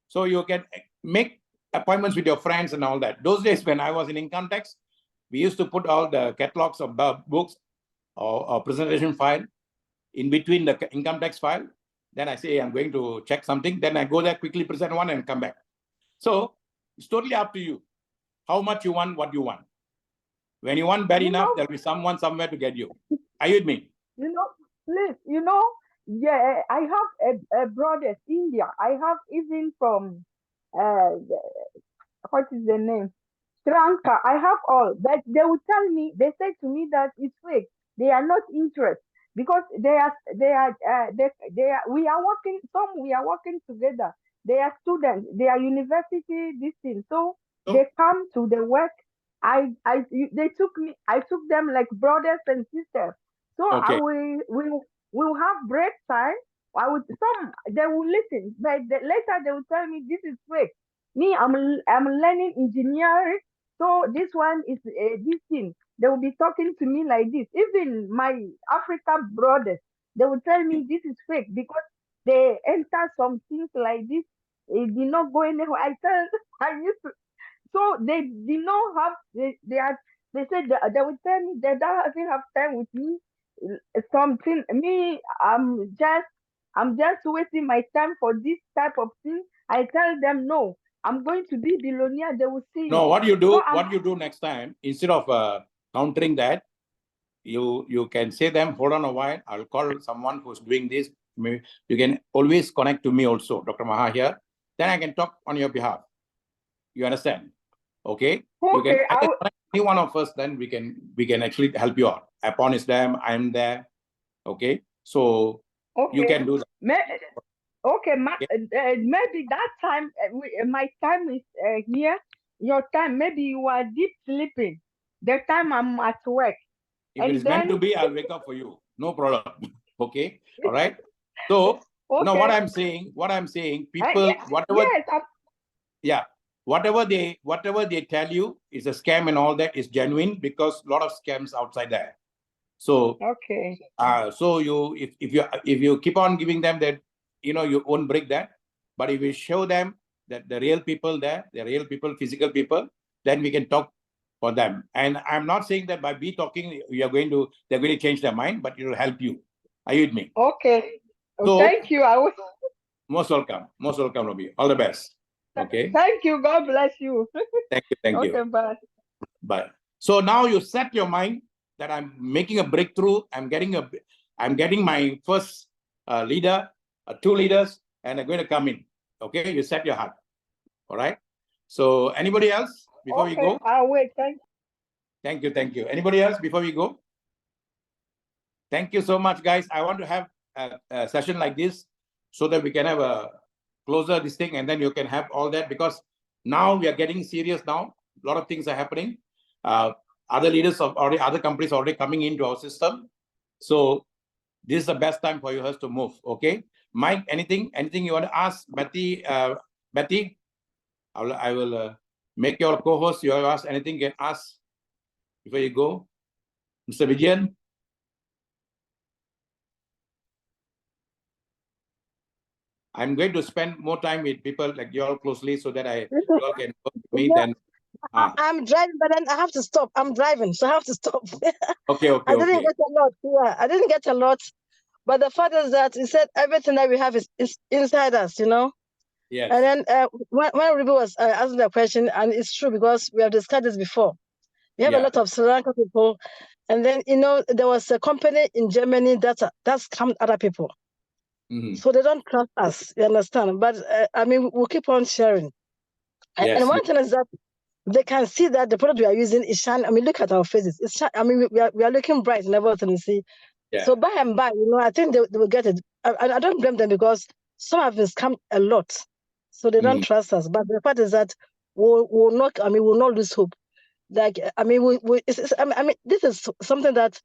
So you can make appointments with your friends and all that. Those days when I was in income tax, we used to put all the catalogs of books or presentation file in between the income tax file. Then I say, I'm going to check something. Then I go there, quickly present one and come back. So it's totally up to you. How much you want, what you want. When you want bad enough, there'll be someone somewhere to get you. Are you with me? Please, yeah, I have a brother, India. I have even from, what is the name? Sri Lanka. I have all. But they will tell me, they say to me that it's fake. They are not interested because we are working together. They are students. They are university, this thing. So they come to the work. I took them like brothers and sisters. So Okay. we'll have break time. They will listen, but later they will tell me this is fake. Me, I'm learning engineering, so this one is this thing. They will be talking to me like this. Even my African brothers, they will tell me this is fake because they enter some things like this. It did not go anywhere. I used to. So they did not have. They said they will tell me they don't have time with me. Something me. I'm just wasting my time for this type of thing. I tell them no. I'm going to be billionaire. They will see. No, what you do, So what you do next time, instead of countering that, you can say them, hold on a while, I'll call someone who's doing this. You can always connect to me also, Dr. Maha here. Then I can talk on your behalf. You understand? Okay? You can, okay, I can connect any one of us, then we can actually help you out. Upon is them, I'm there. Okay? So you can do that. Okay, maybe that time, my time is here. Your time, maybe you are deep sleeping. The time I'm at work. If it is meant to be, I'll wake up for you. No problem. Okay? All right? So, okay. what I'm saying, people, whatever they tell you is a scam and all that is genuine because a lot of scams outside there. So, okay. So if you keep on giving them that, you won't break that. But if you show them that the real people there, the real people, physical people, then we can talk for them. And I'm not saying that by talking, they're going to change their mind, but it will help you. Are you with me? Okay. So, thank you. Most welcome, Robbie. All the best. Okay. Thank you. God bless you. Thank you. Okay, bye. Bye. So now you set your mind that I'm making a breakthrough. I'm getting my first leader, 2 leaders, and they're going to come in. Okay, you set your heart. All right. So anybody else before we go? I'll wait. Thank you. Anybody else before we go? Thank you so much, guys. I want to have a session like this so that we can have a closer this thing, and then you can have all that, because now we are getting serious now. A lot of things are happening. Other leaders of other companies already coming into our system. So this is the best time for you guys to move. Okay, Mike, anything you want to ask Betty? Betty, I will make your co-host. You have asked anything, you can ask before you go. Mr. Vijayan. I'm going to spend more time with people like you all closely so that you all can work with me. Then I'm driving, but then I have to stop. I'm driving, so I have to stop. Okay. I didn't get a lot. Yeah, I didn't get a lot. But the fact is that he said everything that we have is inside us, Yes. And then when Ruby was asking the question, and it's true because we have discussed this before. We have a lot of Sri Lankan people And then, you know, there was a company in Germany that scammed other people. So they don't trust us, you understand? But I mean, we'll keep on sharing. Yes. And one thing is that they can see that the product we are using is shining. I mean, look at our faces. It's I mean, we are looking bright and everything, you see. Yeah. So by and by, you know, I think they will get it. I don't blame them because some have been scammed a lot. So they don't trust us. But the fact is that we'll not, I mean, we'll not lose hope. Like, I mean, I mean, this is something that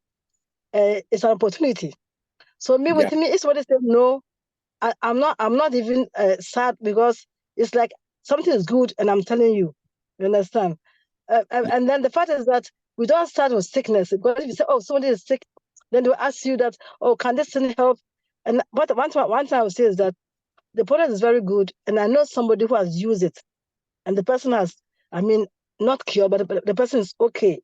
is an opportunity. So me, with me, if somebody says no, I'm not even sad because it's like something is good and I'm telling you. You understand? And then the fact is that we don't start with sickness. Because if you say, oh, somebody is sick, then they'll ask you that, oh, can this thing help? And but one thing I would say is that the product is very good, and I know somebody who has used it, and the person has, I mean, not cured, but the person is okay.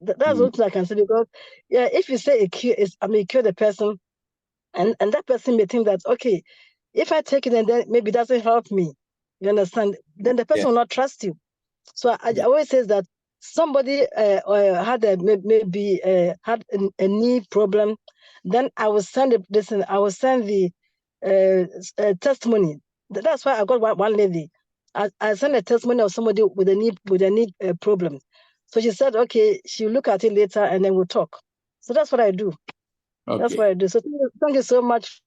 That's what I can say, because yeah, if you say a cure is, I mean, cure the person, and that person may think that, okay, if I take it and then maybe it doesn't help me, you understand? Then the person will not trust you. So I always say that somebody had maybe had a knee problem, then I will send I will send the testimony. That's why I got one lady. I sent a testimony of somebody with a knee problem. So she said, okay, she'll look at it later and then we'll talk. So that's what I do. Okay. That's what I do. So thank you so much.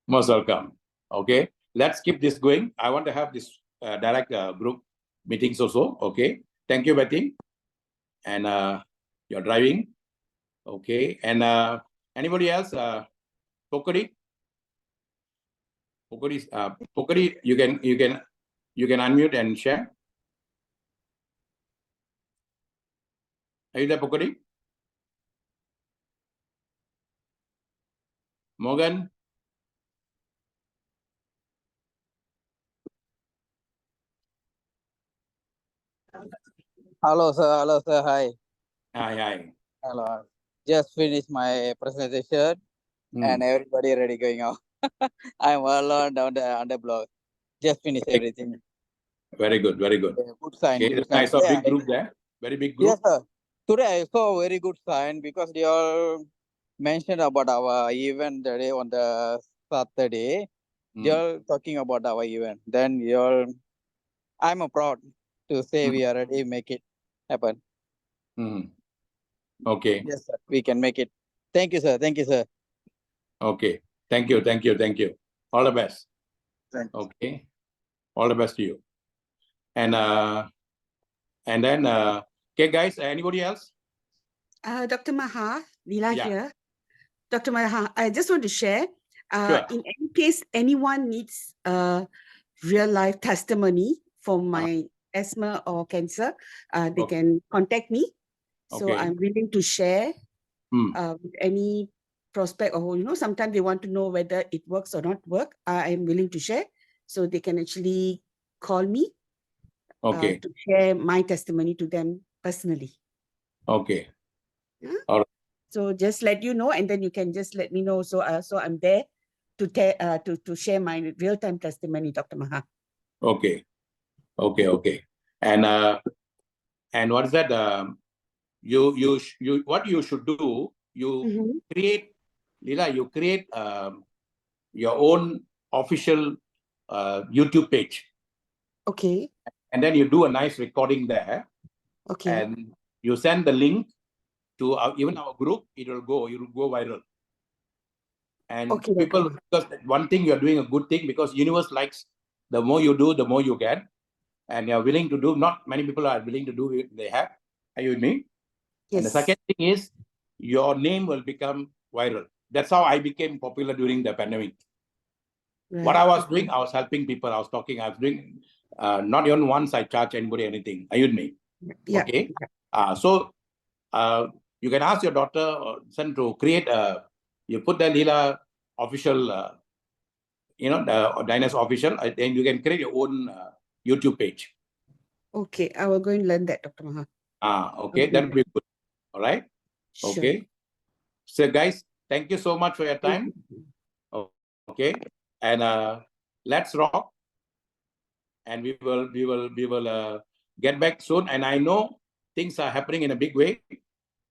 Most welcome. Okay, let's keep this going. I want to have this direct group meetings also. Okay, thank you, Betty. And you're driving. Okay, and anybody else? Pokori? Pokori, you can unmute and share. Are you there, Pokori? Morgan? Hello, sir. Hi. Hi. Hello. Just finished my presentation and everybody ready going out. I'm alone on the block. Just finished everything. Very good. Very good. Yeah, good sign. Okay, Good I sign. saw a big group there. Very big group. Yes, sir. Today I saw a very good sign because they all mentioned about our event today on the Saturday. They all talking about our event. Then I'm proud to say we are ready to make it happen. Okay. Yes, sir. We can make it. Thank you, sir. Thank you, sir. Okay. Thank you. All the best. Thanks. Okay. All the best to you. And then okay, guys, anybody else? Dr. Maha, Leela Yeah. here. Dr. Maha, I just want to share, Sure. in any case anyone needs a real life testimony for my asthma or cancer, they can contact me. So Okay. I'm willing to share with any prospect, or sometimes they want to know whether it works or not work. I am willing to share, so they can actually call me Okay. to share my testimony to them personally. Okay. Yeah? All right. So just let you know, and then you can just let me know. So so I'm there to share my real-time testimony, Dr. Maha. Okay. And what is that? What you should do? You create, Leela. You create your own official YouTube page. Okay. And then you do a nice recording there. Okay. And you send the link to even our group. It will go viral. And okay, people, because one thing, you're doing a good thing, because universe likes, the more you do, the more you get. And you're willing to do, not many people are willing to do it, they have. Are you with me? Yes. And the second thing is, your name will become viral. That's how I became popular during the pandemic. Right. What I was doing, I was helping people, I was talking, I was doing, not even once I charge anybody anything. Are you with me? Yeah. Okay. So you can ask your daughter or son to create you put the Leela official, the Diners official, then you can create your own YouTube page. Okay, I will go and learn that, Dr. Maha. Okay, that will be good. All right. Sure. Okay. So guys, thank you so much for your time. Okay. And let's rock. And we will get back soon. And I know things are happening in a big way.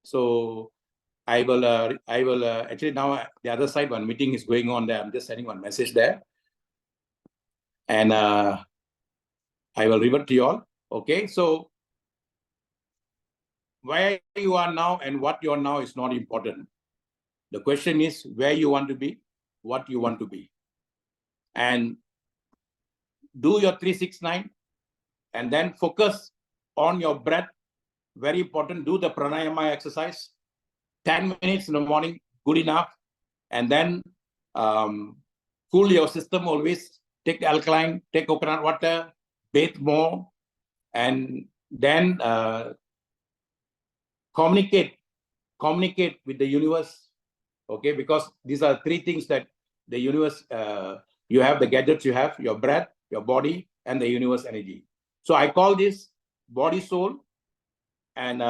So I will actually now the other side, one meeting is going on there. I'm just sending one message there. And I will revert to you all. Okay, so where you are now and what you are now is not important. The question is where you want to be, what you want to be. And do your 369 and then focus on your breath. Very important. Do the pranayama exercise. 10 minutes in the morning, good enough. And then cool your system always. Take alkaline, take coconut water, bathe more, and then communicate with the universe. Okay, because these are three things that the universe, you have the gadgets, you have your breath, your body, and the universe energy. So I call this body soul and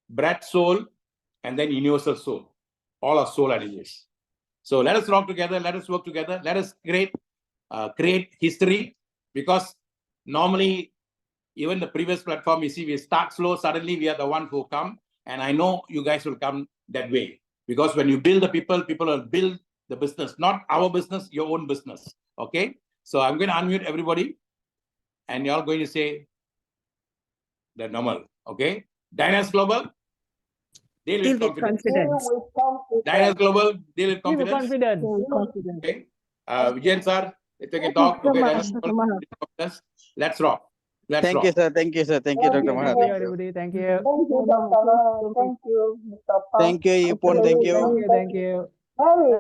breath soul, and then universal soul. All are soul energies. So let us rock together, let us work together, let us create history, because normally, even the previous platform, you see, we start slow, suddenly we are the one who come, and I know you guys will come that way. Because when you build the people, people will build the business, not our business, your own business. Okay? So I'm going to unmute everybody, and you're all going to say the normal. Okay? Dynast Global, deal with confidence. Dynast Global, deal with confidence. Okay? Vijayan sir, if you can talk. Okay, Dynast Global, let's rock. Let's Thank rock. you, sir. Thank you, sir. Thank you, Dr. Maha. Thank you, everybody. Thank you. Thank you, Dr. Thank you, Mr. Thank you, Ipon. Thank you. Thank you. Thank you. Harry.